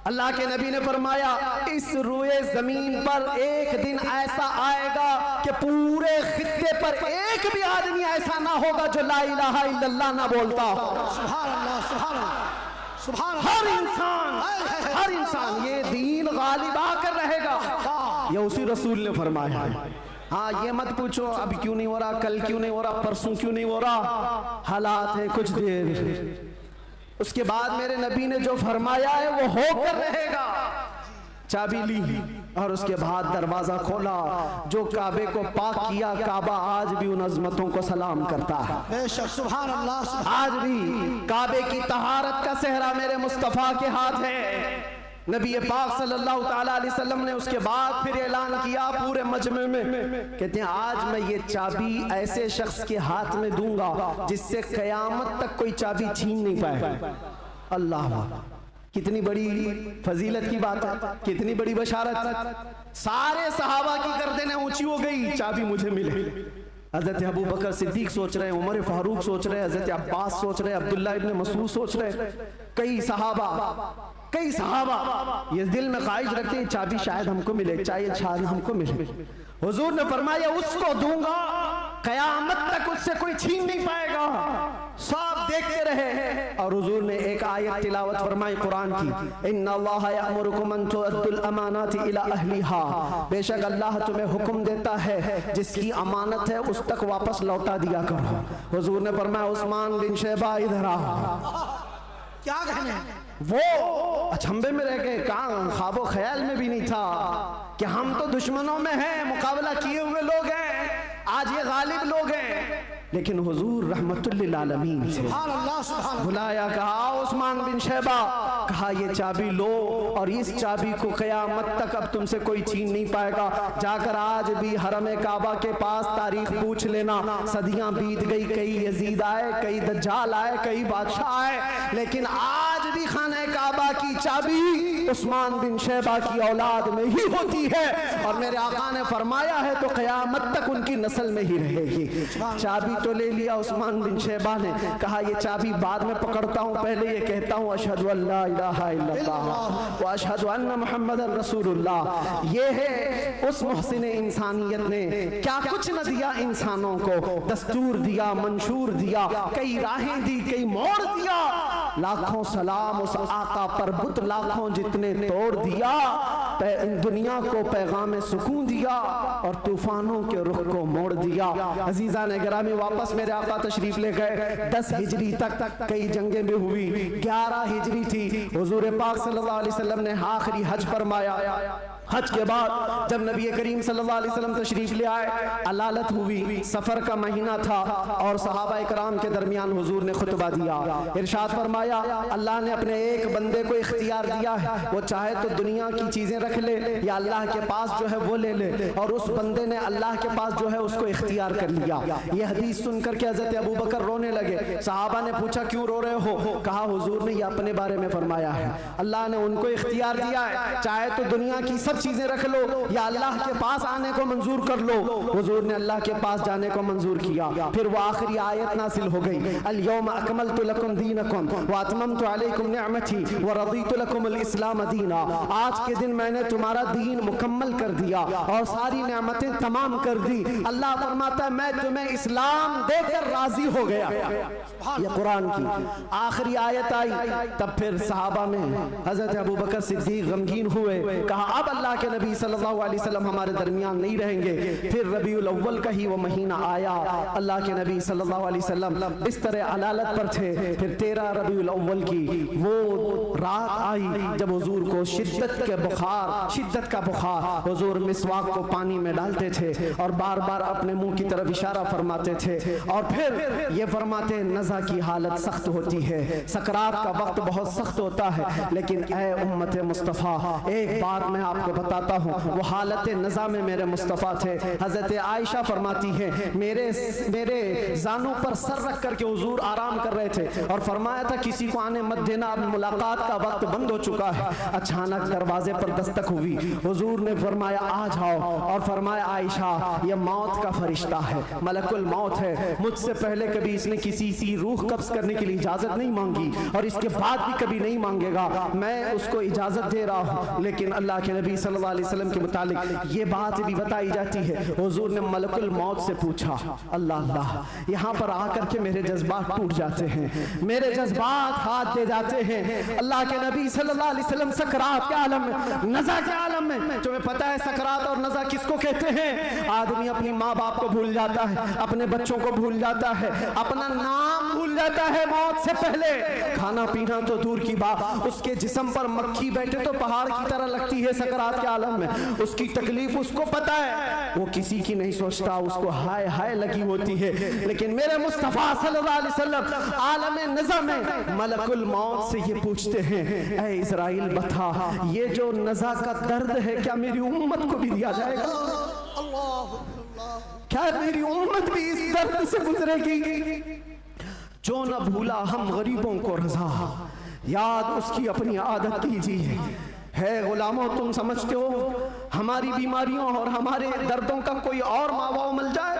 [SPEAKER 1] अल्लाह के नबी ने फरमाया इस रुए जमीन पर एक दिन ऐसा आएगा कि पूरे खित्ते पर एक भी आदमी ऐसा ना होगा जो ला इलाहा इल्लल्लाह ना बोलता।
[SPEAKER 3] सुभान अल्लाह, सुभान अल्लाह, सुभान अल्लाह।
[SPEAKER 1] हर इंसान ये दीन गालिब आकर रहेगा, ये उसी रसूल ने फरमाया है। हाँ, ये मत पूछो अब क्यों नहीं हो रहा, कल क्यों नहीं हो रहा, परसों क्यों नहीं हो रहा, हालात है कुछ देर, उसके बाद मेरे नबी ने जो फरमाया है वो होकर रहेगा। चाबी ली और उसके बाद दरवाजा खोला। जो काबे को पाक किया, काबा आज भी उन अजमतों को सलाम करता है।
[SPEAKER 3] बेशक, सुभान अल्लाह, सुभान।
[SPEAKER 1] आज भी काबे की तहारत का सेहरा मेरे मुस्तफा के हाथ है। नबी पाक सल्लल्लाहु ताला अलैहि वसल्लम ने उसके बाद फिर ऐलान किया पूरे मजमे में, कहते हैं आज मैं ये चाबी ऐसे शख्स के हाथ में दूंगा जिससे कयामत तक कोई चाबी छीन नहीं पाएगा। अल्लाह, कितनी बड़ी फजीलत की बात है, कितनी बड़ी बशारत। सारे सहाबा की गर्दनें ऊंची हो गई, चाबी मुझे मिले। हजरत अबू बकर सिद्दीक सोच रहे हैं, उमर फारूक सोच रहे हैं, हजरत अब्बास सोच रहे हैं, अब्दुल्ला इब्न मसूद सोच रहे हैं, कई सहाबा ये दिल में ख्वाहिश रखते हैं चाबी शायद हमको मिले, चाहे शायद हमको मिले। हुजूर ने फरमाया उसको दूंगा, कयामत तक उससे कोई छीन नहीं पाएगा। सब देखते रहे और हुजूर ने एक आयत तिलावत फरमाई कुरान की, इन्नल्लाह यअमुरुकुम अन तुअद्दुल अमानाति इला अहलिहा, बेशक अल्लाह तुम्हें हुक्म देता है जिसकी अमानत है उस तक वापस लौटा दिया करो। हुजूर ने फरमाया उस्मान बिन शैबा इधर आओ।
[SPEAKER 3] क्या कहने?
[SPEAKER 1] वो अचंभे में रह गए, कहाँ ख्वाबो ख्याल में भी नहीं था कि हम तो दुश्मनों में हैं, मुकाबला किए हुए लोग हैं, आज ये गालिब लोग हैं। लेकिन हुजूर रहमतुल लिल आलमीन थे।
[SPEAKER 3] सुभान अल्लाह, सुभान अल्लाह।
[SPEAKER 1] बुलाया, कहा उस्मान बिन शैबा, कहा ये चाबी लो और इस चाबी को कयामत तक अब तुमसे कोई छीन नहीं पाएगा। जाकर आज भी हरम काबा के पास तारीख पूछ लेना, सदियां बीत गई, कई यजीद आए, कई दज्जाल आए, कई बादशाह आए, लेकिन आज भी खाना काबा की चाबी उस्मान बिन शैबा की औलाद में ही होती है। और मेरे आका ने फरमाया है तो कयामत तक उनकी नस्ल में ही रहेगी। चाबी तो ले लिया उस्मान बिन शैबा ने, कहा ये चाबी बाद में पकड़ता हूँ, पहले ये कहता हूँ अशहदु अल्ला इलाहा इल्लल्लाह व अशहदु अन्ना मुहम्मदन रसूलुल्लाह। ये है उस मुहसिन इंसानियत ने क्या कुछ न दिया इंसानों को, दस्तूर दिया, मंशूर दिया, कई राहें दी, कई मोड़ दिया। लाखों सलाम उस आका पर, बुत लाखों जितने तोड़ दिया, दुनिया को पैगाम सुकून दिया और तूफानों के रुख को मोड़ दिया। अजीजा ने गिरामी वापस मेरे आका तशरीफ ले गए। 10 हिजरी तक कई जंगें भी हुई। 11 हिजरी थी, हुजूर पाक सल्लल्लाहु अलैहि वसल्लम ने आखिरी हज फरमाया। हज के बाद जब नबी करीम सल्लल्लाहु अलैहि वसल्लम तशरीफ ले आए, अलालत हुई, सफर का महीना था और सहाबा इकराम के दरमियान हुजूर ने खुतबा दिया। इरशाद फरमाया, अल्लाह ने अपने एक बंदे को इख्तियार दिया है, वो चाहे तो दुनिया की चीजें रख ले या अल्लाह के पास जो है वो ले ले, और उस बंदे ने अल्लाह के पास जो है उसको इख्तियार कर लिया। ये हदीस सुनकर के हजरत अबू बकर रोने लगे। सहाबा ने पूछा, क्यों रो रहे हो? कहा, हुजूर ने ये अपने बारे में फरमाया है, अल्लाह ने उनको इख्तियार दिया है, चाहे तो दुनिया की सब चीजें रख लो या अल्लाह के पास आने को मंजूर कर लो। हुजूर ने अल्लाह के पास जाने को मंजूर किया। फिर वो आखिरी आयत नासिल हो गई, अल यौमा अकमलतु लकुम दीनकुम व अतममतु अलैकुम निअमती व रदीतु लकुमुल इस्लाम दीना। आज के दिन मैंने तुम्हारा दीन मुकम्मल कर दिया और सारी नेमतें तमाम कर दी। अल्लाह फरमाता है, मैं तुम्हें इस्लाम देकर राजी हो गया। ये कुरान की आखिरी आयत आई। तब फिर सहाबा में हजरत अबू बकर सिद्दीक गमगीन हुए, कहा अब अल्लाह के नबी सल्लल्लाहु अलैहि वसल्लम हमारे दरमियान नहीं रहेंगे। फिर रबीउल अव्वल का ही वो महीना आया, अल्लाह के नबी सल्लल्लाहु अलैहि वसल्लम बिस्तर अलालत पर थे। फिर 13 रबीउल अव्वल की वो रात आई जब हुजूर को शिद्दत का बुखार, हुजूर मिसवाक को पानी में डालते थे और बार बार अपने मुंह की तरफ इशारा फरमाते थे और फिर ये फरमाते, नज़ा की हालत सख्त होती है, सकरात का वक्त बहुत सख्त होता है, लेकिन ऐ उम्मत मुस्तफ़ा, एक बात मैं आपको बताता हूँ, वो हालत नज़ा में मेरे मुस्तफ़ा थे। हजरत आयशा फरमाती है, मेरे जानों पर सर रख करके हुजूर आराम कर रहे थे और फरमाया था, किसी को आने मत देना, अब मुलाकात का वक्त बंद हो चुका है। अचानक दरवाजे पर दस्तक हुई, हुजूर ने फरमाया, आ जाओ, और फरमाया, आयशा ये मौत का फरिश्ता है, मलकुल मौत है, मुझसे पहले कभी इसने किसी की रूह कब्ज करने के लिए इजाजत नहीं मांगी और इसके बाद भी कभी नहीं मांगेगा, मैं उसको इजाजत दे रहा हूँ। लेकिन अल्लाह के नबी सल्लल्लाहु अलैहि वसल्लम के मुतालिक ये बात भी बताई जाती है, हुजूर ने मलकुल मौत से पूछा, अल्लाह अल्लाह, यहाँ पर आकर के मेरे जज्बात टूट जाते हैं, मेरे जज्बात हाथ दे जाते हैं। अल्लाह के नबी सल्लल्लाहु अलैहि वसल्लम सकरात के आलम में, नज़ा के आलम में, तुम्हें पता है सकरात और नज़ा किसको कहते हैं? आदमी अपनी माँ बाप को भूल जाता है, अपने बच्चों को भूल जाता है, अपना नाम भूल जाता है मौत से पहले, खाना पीना तो दूर की बात, उसके जिस्म पर मक्खी बैठे तो पहाड़ की तरह लगती है सकरात के आलम में, उसकी तकलीफ उसको पता है, वो किसी की नहीं सोचता, उसको हाय हाय लगी होती है। लेकिन मेरे मुस्तफा सल्लल्लाहु अलैहि वसल्लम आलम नज़ा में मलकुल मौत से ये पूछते हैं, ऐ इज़राइल बता, ये जो नज़ा का दर्द है क्या मेरी उम्मत को भी दिया जाएगा? क्या मेरी उम्मत भी इस दर्द से गुजरेगी? जो न भूला हम गरीबों को रज़ा, याद उसकी अपनी आदत कीजिए। है गुलामों, तुम समझते हो हमारी बीमारियों और हमारे दर्दों का कोई और मावा मिल जाए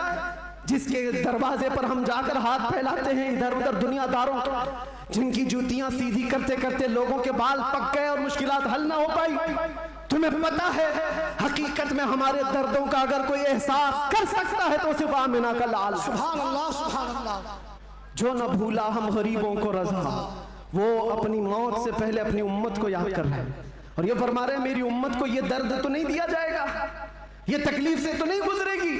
[SPEAKER 1] जिसके दरवाजे पर हम जाकर हाथ फैलाते हैं इधर उधर दुनियादारों का, जिनकी जूतियां सीधी करते करते लोगों के बाल पक गए और मुश्किलात हल ना हो पाई? तुम्हें पता है हकीकत में हमारे दर्दों का अगर कोई एहसास कर सकता है तो सिर्फ आमिना का लाल।
[SPEAKER 3] सुभान अल्लाह, सुभान अल्लाह।
[SPEAKER 1] जो न भूला हम गरीबों को रज़ा, वो अपनी मौत से पहले अपनी उम्मत को याद कर रहे हैं और ये फरमा रहे हैं, मेरी उम्मत को ये दर्द तो नहीं दिया जाएगा, ये तकलीफ से तो नहीं गुजरेगी।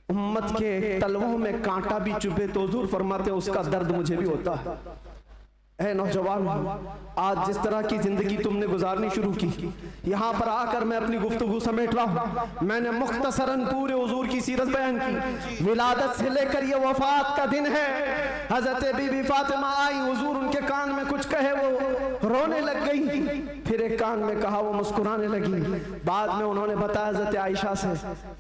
[SPEAKER 1] उम्मत के तलवों में कांटा भी चुभे तो हुजूर फरमाते उसका दर्द मुझे भी होता है। ऐ नौजवान, आज जिस तरह की जिंदगी तुमने गुजारनी शुरू की, यहाँ पर आकर मैं अपनी गुफ्तगू समेट रहा हूँ। मैंने मुख्तसरन पूरे हुजूर की सीरत बयान की। विलादत से लेकर ये वफात का दिन है, हजरत बीबी फातिमा आई, हुजूर उनके कान में कुछ कहे, वो रोने लग गई, फिर एक कान में कहा, वो मुस्कुराने लगी। बाद में उन्होंने बताया हजरत आयशा से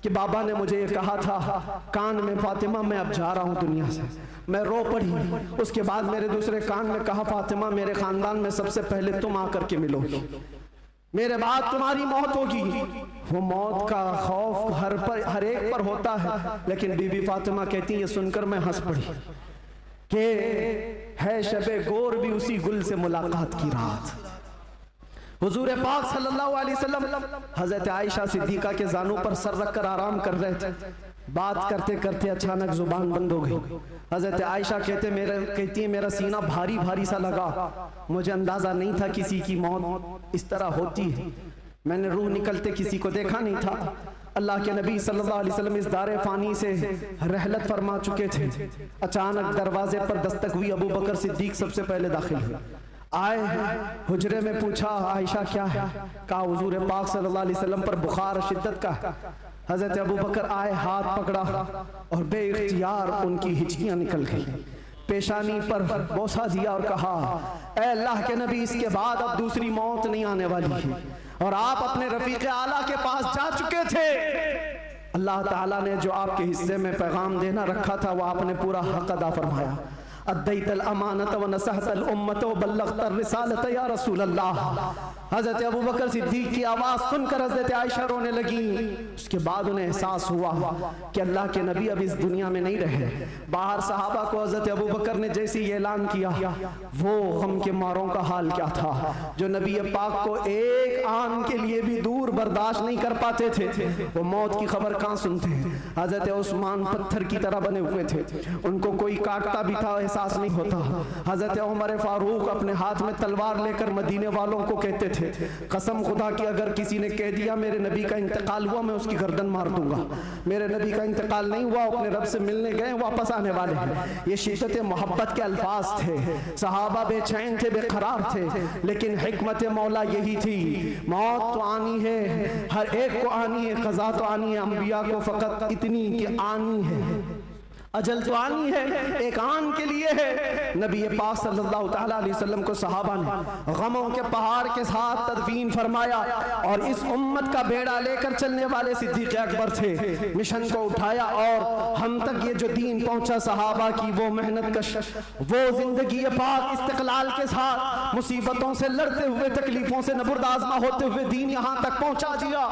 [SPEAKER 1] कि बाबा ने मुझे ये कहा था कान में, फातिमा मैं अब जा रहा हूँ दुनिया से। मैं रो पड़ी। उसके बाद मेरे दूसरे कान में कहा, फातिमा मेरे खानदान में सबसे पहले तुम आकर के मिलोगी, मेरे बाद तुम्हारी मौत होगी। वो मौत का खौफ हर एक पर होता है, लेकिन बीबी फातिमा कहती है, ये सुनकर मैं हंस पड़ी कि है शबे गोर भी उसी गुल से मुलाकात की रात। हुजूर पाक सल्लल्लाहु अलैहि वसल्लम हजरत आयशा सिद्दीका के जानों पर सर रखकर आराम कर रहे थे। बात करते करते अचानक जुबान बंद हो गई। हजरत आयशा कहती है मेरा सीना भारी भारी सा लगा, मुझे अंदाजा नहीं था किसी की मौत इस तरह होती है। मैंने रूह निकलते किसी को देखा नहीं था। अल्लाह के नबी सल्लल्लाहु अलैहि वसल्लम इस दारे फानी से रहलत फरमा चुके थे। अचानक दरवाजे पर दस्तक हुई। अबू बकर सिद्दीक सबसे पहले दाखिल हुए। आए हुजरे में पूछा, आयशा क्या है? कहा हुजूर पाक सल्लल्लाहु अलैहि वसल्लम पर बुखार शिद्दत का है। हजरत अबू बकर आए, हाथ पकड़ा और बेइख्तियार उनकी हिचकियां निकल गई। पेशानी पर बोसा दिया और कहा, ऐ अल्लाह के नबी, इसके बाद अब दूसरी मौत नहीं आने वाली है और आप अपने रफीक आला के पास जा चुके थे। अल्लाह ताला ने जो आपके हिस्से में पैगाम देना रखा था वो आपने पूरा हक अदा फरमाया। अद्दैतल अमानत व नसहतल उम्मत व बल्लगतर रिसालत या रसूल अल्लाह। हजरत अबू बकर सिद्दीक की आवाज़ सुनकर हजरत आयशा रोने लगी। उसके बाद उन्हें एहसास हुआ कि अल्लाह के नबी अब इस दुनिया में नहीं रहे। बाहर सहाबा को हजरत अबू बकर ने जैसे ही ऐलान किया, वो गम के मारों का हाल क्या था जो नबी पाक को एक आन के लिए भी दूर बर्दाश्त नहीं कर पाते थे। वो मौत की खबर कहाँ सुनते हैं। हजरत उस्मान पत्थर की तरह बने हुए थे, उनको कोई काटता भी था एहसास नहीं होता। हजरत उमर फारूक अपने हाथ में तलवार लेकर मदीने वालों को कहते थे, कसम खुदा की अगर किसी ने कह दिया मेरे नबी का इंतकाल हुआ, मैं उसकी गर्दन मार दूंगा। मेरे नबी का इंतकाल नहीं हुआ, अपने रब से मिलने गए, वापस आने वाले हैं। ये शिद्दत मोहब्बत के अल्फाज थे। सहाबा बेचैन थे, बेकरार थे, लेकिन हिकमत मौला यही थी, मौत तो आनी है, हर एक को आनी है, कज़ा तो आनी है। अंबिया को फकत इतनी कि आनी है, अजल तो आनी है, एक आन के लिए है। नबी पाक सल्लल्लाहु ताला अलैहि वसल्लम को सहाबा ने गमों के पहाड़ के साथ तदफीन फरमाया और इस उम्मत का बेड़ा लेकर चलने वाले सिद्दीक़ अकबर थे। मिशन को उठाया और हम तक ये जो दीन पहुंचा, सहाबा की वो मेहनत कश, वो जिंदगी पाक इस्तिक़लाल के साथ मुसीबतों से लड़ते हुए, तकलीफों से नबुर्दाज़मा होते हुए दीन यहाँ तक पहुंचा दिया।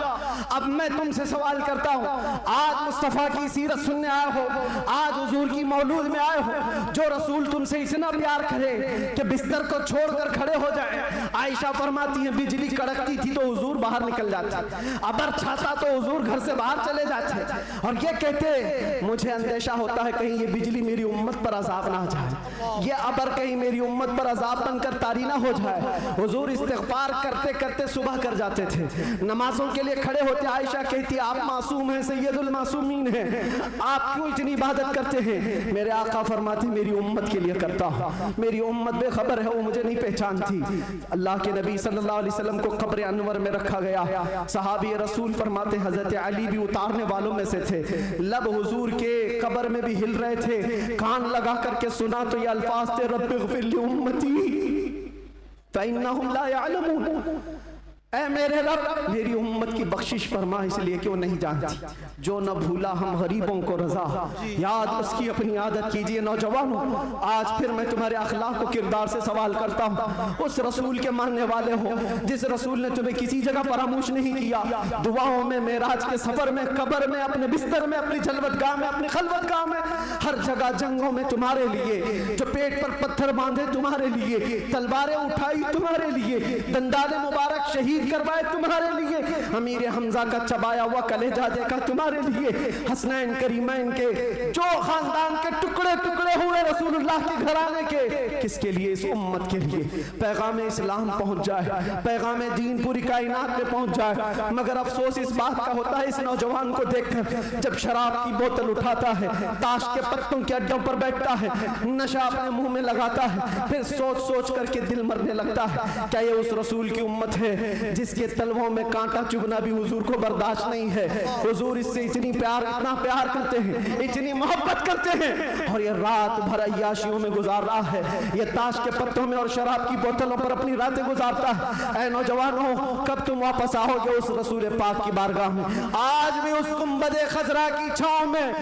[SPEAKER 1] अब मैं तुमसे सवाल करता हूँ, आज मुस्तफ़ा की सीरत सुनने आए हो, आज हुजूर की मौलूद में आए हो, जो रसूल तुमसे इतना प्यार करे कि बिस्तर को छोड़कर खड़े हो जाए। आयशा फरमाती है बिजली कड़कती थी तो हुजूर बाहर निकल जाते, अबर छाता तो हुजूर घर से बाहर चले जाते और ये कहते मुझे अंदेशा होता है कहीं ये बिजली मेरी उम्मत पर अजाब ना आ जाए, ये अबर कहीं मेरी उम्मत पर अजाब बनकर तारी ना हो जाए। हुजूर इस्तिग़फ़ार करते करते सुबह कर जाते थे, नमाजों के लिए खड़े होते। आयशा कहती आप मासूम हैं, सैयदुल मासूमीन हैं, आप क्यों इतनी इबादत करते हैं? मेरे आका फरमाते मेरी उम्मत के लिए करता हूँ, मेरी उम्मत बेखबर है, वो मुझे नहीं पहचानती। अल्लाह के नबी सल्लल्लाहु अलैहि वसल्लम को कब्र अनवर में रखा गया। सहाबी रसूल फरमाते हजरत अली भी उतारने वालों में से थे। लब हुजूर के कब्र में भी हिल रहे थे, कान लगा करके सुना तो ये अल्फाज थे, रब्बिग़फिर ली उम्मती फ़इन्नहुम ला यअलमून। ऐ मेरे रब मेरी उम्मत की बख्शिश फरमा, इसलिए कि वो नहीं जानती। जो न भूला हम गरीबों को रजा, याद उसकी अपनी आदत कीजिए। नौजवानों, आज फिर मैं तुम्हारे अखलाक को किरदार से सवाल करता हूँ। उस रसूल के मानने वाले हो जिस रसूल ने तुम्हें किसी जगह फरामोश नहीं किया। दुआओं में, मेराज के सफर में, कब्र में, अपने बिस्तर में, अपनी जलवतगाह में, अपनी खलवतगाह में, हर जगह जंगों में तुम्हारे लिए, जो पेट पर पत्थर बांधे तुम्हारे लिए, तलवारें उठाई तुम्हारे लिए, दंदाले मुबारक शहीद करवाए तुम्हारे लिए, अमीर हमजा का चबाया हुआ कलेजा देखा तुम्हारे लिए, हसनैन करीमैन के जो खानदान के टुकड़े टुकड़े हुए रसूलुल्लाह के घराने के, किसके लिए? इस उम्मत के लिए। पैगाम इस्लाम पहुंच जाए, पैगाम दीन पूरी कायनात में पहुंच जाए। मगर अफसोस इस बात का होता है इस नौजवान को देखकर, जब शराब की बोतल उठाता है, ताश के पत्तों के अड्डों पर बैठता है, नशा अपने मुंह में लगाता है, फिर सोच सोच करके दिल मरने लगता है। क्या ये उस रसूल की उम्मत है जिसके तलवों में कांटा चुभना भी हुजूर को बर्दाश्त नहीं है? हुजूर इससे इतनी प्यार, इतना प्यार करते हैं, इतनी मोहब्बत करते हैं, और ये रात भर अय्याशियों में गुजार रहा है, ये ताश के पत्तों में और शराब की बोतलों पर अपनी रातें गुजारता है। ऐ नौजवानों, कब तुम वापस आओगे उस रसूल पाक की बारगाह में? आज भी उस गुंबद खजरा की छांव में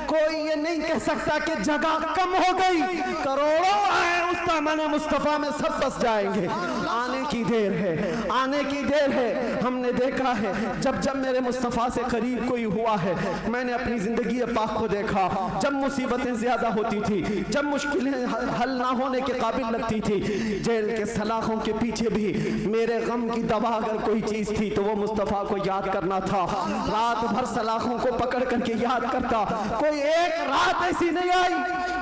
[SPEAKER 1] कोई ये नहीं कह सकता कि जगह कम हो गई। करोड़ों आए उस दामन मुस्तफा में, सब बस जाएंगे। आने की देर है, आने की देर है। हमने देखा है जब जब मेरे मुस्तफ़ा से करीब कोई हुआ है, मैंने अपनी जिंदगी पाक को देखा। जब मुसीबतें ज्यादा होती थी, जब मुश्किलें हल ना होने के काबिल लगती थी, जेल के सलाखों के पीछे भी मेरे गम की दवा अगर कोई चीज थी तो वो मुस्तफ़ा को याद करना था। रात भर सलाखों को पकड़ करके याद करता। कोई एक रात ऐसी नहीं आई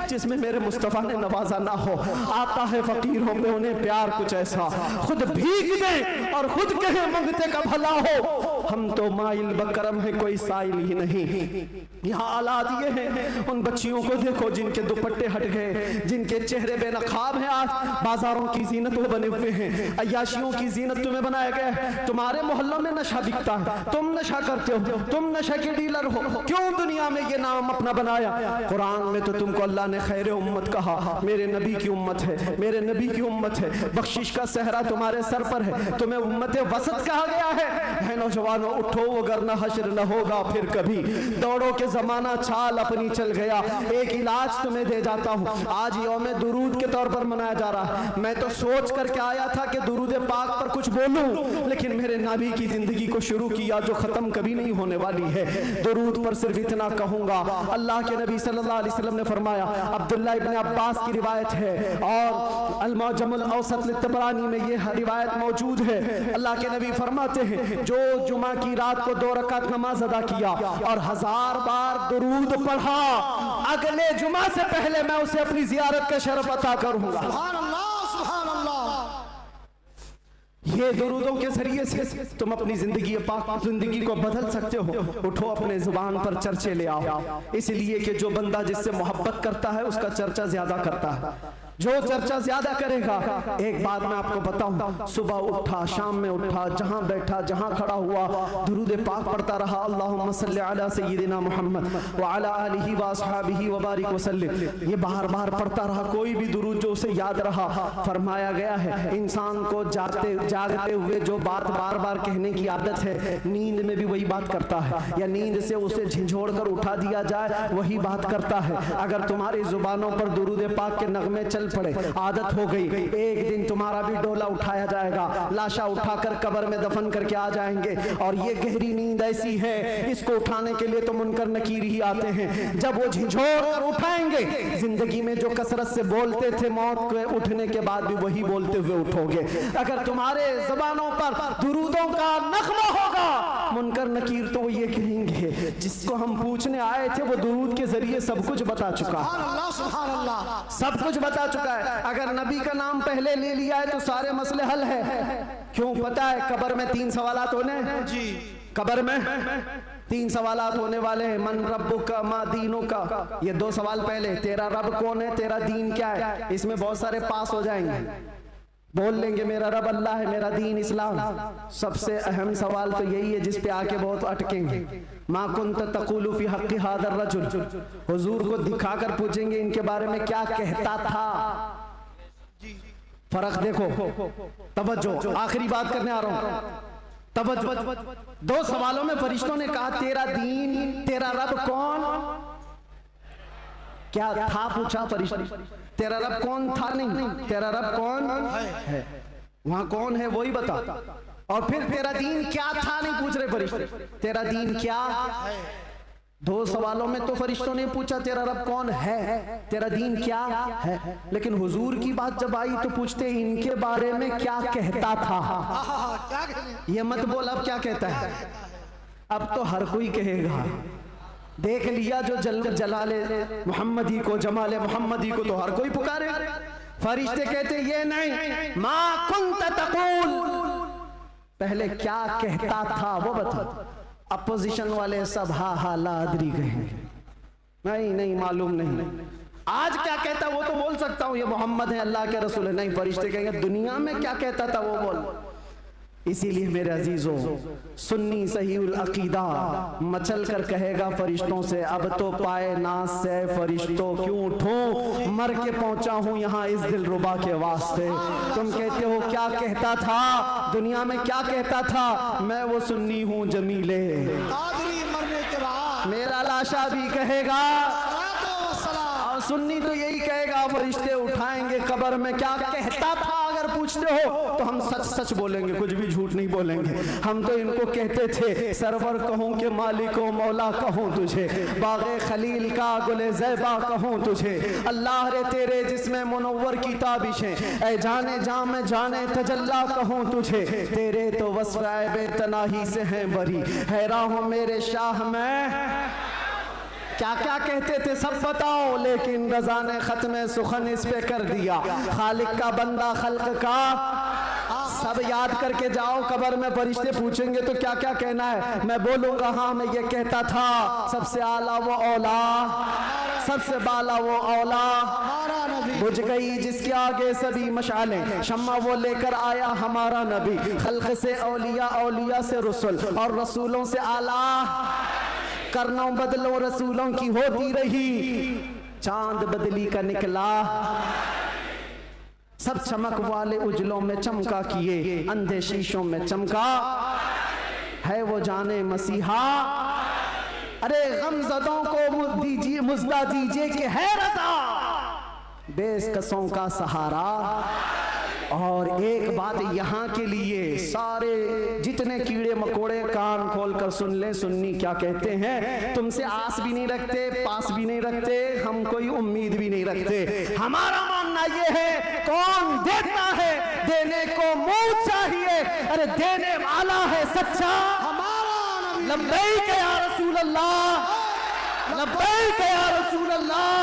[SPEAKER 1] जिसमें मेरे मुस्तफ़ा ने नवाजा ना हो। आता है फकीरों पे उन्हें प्यार कुछ ऐसा, खुद भीग दे और खुद कहे मंगते का भला हो। हम तो माइल बकरम है, कोई साइल ही नहीं। यहाँ औलाद ये है, उन बच्चियों को देखो जिनके दुपट्टे हट गए, जिनके चेहरे बेनकाब हैं। आज बाजारों की जीनत वो बने हुए हैं, अय्याशियों की जीनत तुम्हें बनाया गया है। तुम्हारे मोहल्लों में नशा बिकता है, तुम नशा करते हो, तुम नशा के डीलर हो। क्यों दुनिया में ये नाम अपना बनाया? कुरान में तो तुमको अल्लाह ने खैर उम्मत कहा, मेरे नबी की उम्मत है, मेरे नबी की उम्मत है। बख्शिश का सहरा तुम्हारे सर पर है, तुम्हें उम्मत वसत कहा गया है। नौजवानों उठो, वरना हश्र न होगा फिर कभी। दौड़ो के जमाना चाल अपनी चल गया। एक इलाज तुम्हें दे जाता हूँ, आज यौम दुरूद के तौर पर मनाया जा रहा है। मैं तो सोच करके आया था कि दुरूद पाक पर कुछ बोलूं, लेकिन मेरे नबी की जिंदगी को शुरू किया जो खत्म कभी नहीं होने वाली है। दुरूद पर सिर्फ इतना कहूंगा, अल्लाह के नबी सल्लल्लाहु अलैहि वसल्लम ने फरमाया, अब्दुल्लाह इब्न अब्बास की रिवायत है और अल-मुअज्जमुल औसत लित-तबरानी में ये रिवायत मौजूद है। अल्लाह के नबी फरमाते हैं, जो जुमा की रात को 2 रकात नमाज अदा किया और 1000 बार दुरूद पढ़ा, अगले जुमा से पहले मैं उसे अपनी जियारत का शरफ अता करूंगा।
[SPEAKER 3] सुभान अल्लाह, सुभान अल्लाह।
[SPEAKER 1] ये दुरूदों के जरिए से तुम अपनी जिंदगी पाक जिंदगी को बदल सकते हो। उठो, अपने जुबान पर चर्चे ले आओ, इसलिए कि जो बंदा जिससे मोहब्बत करता है उसका चर्चा ज्यादा करता है। जो चर्चा ज्यादा करेगा, एक बात मैं आपको बताऊं, सुबह उठा, शाम में उठा, जहां बैठा, जहां खड़ा हुआ, दुरूद पाक पढ़ता रहा, अल्लाहुम्मा सल्ली अला सय्यिदिना मुहम्मद व अला आलिहि व अस्हाबिहि व बारिक वसल्लिम। ये बार बार पढ़ता रहा, कोई भी दुरूद जो उसे याद रहा। फरमाया गया है, इंसान को जागते हुए जो बात बार बार कहने की आदत है, नींद में भी वही बात करता है, या नींद से उसे झिझोड़ कर उठा दिया जाए वही बात करता है। अगर तुम्हारी जुबानों पर दुरूद पाक के नगमे चल पड़े, आदत हो गई, एक दिन तुम्हारा भी डोला उठाया जाएगा, लाशा उठाकर कब्र में दफन करके आ जाएंगे। और ये गहरी नींद ऐसी है, इसको उठाने के लिए तो मुनकर नकीर ही आते हैं। जब वो झिझोड़ कर उठाएंगे, जिंदगी में जो कसरत से बोलते थे, मौत के उठने के बाद भी वही बोलते हुए उठोगे। अगर तुम्हारे जुबानों पर दुरूदों का नगमा होगा, मुनकर नकीर तो वो ये कहेंगे, जिसको हम पूछने आए थे वो दुरूद के जरिए सब कुछ बता चुका,
[SPEAKER 3] सुभान अल्लाह, सुभान अल्लाह।
[SPEAKER 1] सब कुछ बता चुका है। अगर नबी का नाम पहले ले लिया है तो सारे मसले हल है। क्यों? पता है कब्र में 3 सवालात होने जी, कब्र में 3 सवालात होने वाले हैं। मन रब्बुका मा दीनुका, ये 2 सवाल पहले, तेरा रब कौन है, तेरा दीन क्या है। इसमें बहुत सारे पास हो जाएंगे, बोल लेंगे मेरा रब अल्लाह है, मेरा दीन इस्लाम। सबसे अहम सवाल तो यही है जिस पे आके बहुत अटकेंगे। मा कुंत तक़ूलु फी हक़्क़ि हाज़ा रजुल, हुजूर को दिखाकर पूछेंगे इनके बारे में क्या कहता था। फर्क देखो, तवज्जो, आखिरी बात करने आ रहा हूं, तवज्जो। 2 सवालों में फरिश्तों ने कहा तेरा दीन, तेरा रब कौन, क्या था पूछा फरिश्ते, तेरा रब कौन था नहीं, तेरा रब कौन है, वहां कौन है वही बता। और फिर तेरा दीन क्या था नहीं पूछ रहे फरिश्ते, तेरा दीन क्या है। 2 सवालों में तो फरिश्तों ने पूछा तेरा रब कौन है, तेरा दीन क्या है, लेकिन हुजूर की बात जब आई तो पूछते इनके बारे में क्या कहता था। ये मत बोल अब क्या कहता है, अब तो हर कोई कहेगा। देख लिया जो जलाले मोहम्मदी को, जमाले मोहम्मदी को तो हर कोई पुकारे। फरिश्ते कहते ये नहीं, मा कुंत तक़ूल, पहले क्या कहता था वो बता। अपोजिशन वाले सब हा लादरी कहेंगे, नहीं नहीं मालूम नहीं। आज क्या कहता वो तो बोल सकता हूं, ये मोहम्मद है, अल्लाह के रसूल है। नहीं, फरिश्ते कहेंगे दुनिया में क्या कहता था वो बोल। इसीलिए मेरे अजीजों, सुन्नी सहीउल अकीदा मचल कर कहेगा फरिश्तों से, अब तो पाए नाज से फरिश्तों क्यों उठूं, मर के पहुंचा हूं यहाँ इस दिलरुबा के वास्ते। तुम कहते हो क्या कहता था, दुनिया में क्या कहता था, मैं वो सुन्नी हूँ जमीले,
[SPEAKER 3] मरने के बाद
[SPEAKER 1] मेरा लाशा भी कहेगा, और सुन्नी तो यही कहेगा। फरिश्ते उठाएंगे कब्र में, क्या कहता था अगर पूछते हो तो हम सच सच बोलेंगे, कुछ भी झूठ नहीं बोलेंगे। हम तो इनको कहते थे सरवर कहूँ के मालिको मौला कहूँ तुझे, बाग़े खलील का गुले ज़ैबा कहूँ तुझे, अल्लाह रे तेरे जिसमें मुनव्वर की ताबिशें, ऐ जाने जाम जाने तजल्ला कहूँ तुझे, तेरे तो वस्फ़ बेतनाही से हैं बरी, हैरान हूँ मेरे शाह मैं। क्या क्या कहते थे सब बताओ, लेकिन रजा ने खत्म सुखन इस पे कर दिया। खालिक का बंदा खल्क का सब याद करके जाओ, कब्र में फरिश्ते पूछेंगे तो क्या क्या कहना है। मैं बोलूंगा हाँ मैं ये कहता था, सबसे आला वो औला, सबसे बाला वो औला।
[SPEAKER 3] हमारा नबी
[SPEAKER 1] बुझ गई जिसके आगे सभी मशालें, शम्मा वो लेकर आया हमारा नबी। खल्क से औलिया, औलिया से रसूल, और रसूलों से आला। करनों बदलो रसूलों की होती रही, चांद बदली का निकला। सब चमक वाले उजलों में चमका किए, अंधे शीशों में चमका है वो जाने मसीहा। अरे गमज़दों को दीजिए मुज़्दा दीजिए कि है रज़ा, बेकसों का सहारा। और एक बात यहाँ के लिए, सारे जितने कीड़े मकोड़े कान खोल कर सुन ले, सुन्नी क्या कहते हैं। तुमसे आस भी नहीं रखते, पास भी नहीं रखते, हम कोई उम्मीद भी नहीं रखते। हमारा मानना ये है कौन देता है, देने को मुंह चाहिए। अरे देने वाला है सच्चा
[SPEAKER 3] हमारा नबी
[SPEAKER 1] लब्बैक या रसूल अल्लाह, लब्बैक या रसूल अल्लाह,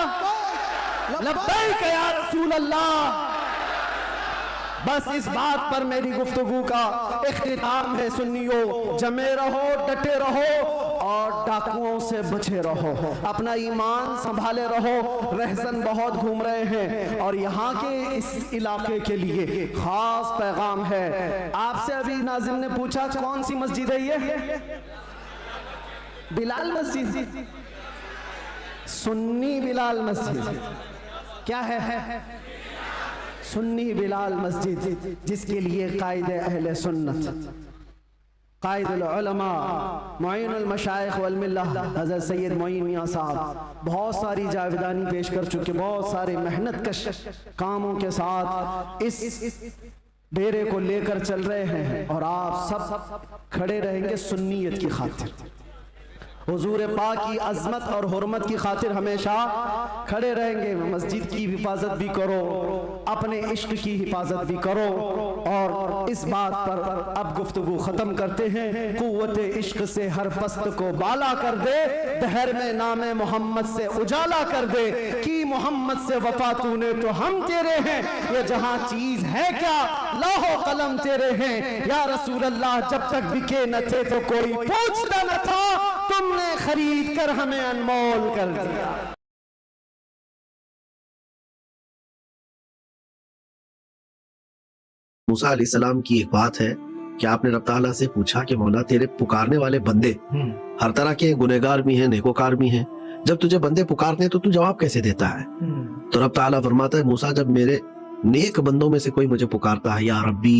[SPEAKER 1] लब्बैक या रसूल अल्लाह। बस इस बात पर मेरी गुफ्तगू का इख्तिताम है। सुन्नियों, जमे रहो, डटे रहो और डाकुओं से बचे रहो। अपना ईमान संभाले रहो। रहसन बहुत घूम रहे हैं और यहाँ के इस इलाके के लिए खास पैगाम है। आपसे अभी नाज़िम ने पूछा कौन सी मस्जिद है ये? बिलाल मस्जिद, सुन्नी बिलाल मस्जिद। क्या है? सुन्नी बिलाल मस्जिद, जिसके लिए कायदे अहले सुन्नत, कायदुल उलमा, मुईनुल मशाइख वल मिल्ला हज़रत सैयद मोइन मियां साहब बहुत सारी जावेदानी पेश कर चुके, बहुत सारे मेहनत कश कामों के साथ इस डेरे को लेकर चल रहे हैं। और आप सब खड़े रहेंगे सुन्नियत की खातिर, हुजूर पाक की अजमत और हुर्मत की खातिर हमेशा खड़े रहेंगे। मस्जिद की हिफाजत भी करो, अपने इश्क की हिफाजत भी करो। और इस बात पर अब गुफ्तगू खत्म करते हैं। कुव्वत इश्क से हर पस्त को बाला कर दे, दहर में नामे मोहम्मद से उजाला कर दे। कि मोहम्मद से वफा तूने तो हम तेरे हैं, ये जहां चीज है क्या लाहो कलम तेरे हैं। या रसूल अल्लाह जब तक बिके न थे तो कोई पूछता न था, तुमने खरीद कर हमें अनमोल कर दिया।
[SPEAKER 4] मूसा अलैहिस्सलाम की एक बात है कि आपने रब ताला से पूछा कि मौला तेरे पुकारने वाले बंदे हर तरह के गुनहगार भी हैं, नेकोकार भी हैं, जब तुझे बंदे पुकारते हैं तो तू जवाब कैसे देता है? तो रब ताला फरमाता है मूसा जब मेरे नेक बंदों में से कोई मुझे पुकारता है या रब्बी,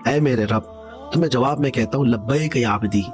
[SPEAKER 4] ऐ मेरे रब, तो मैं जवाब में कहता हूँ लब्बैक या अब्दी।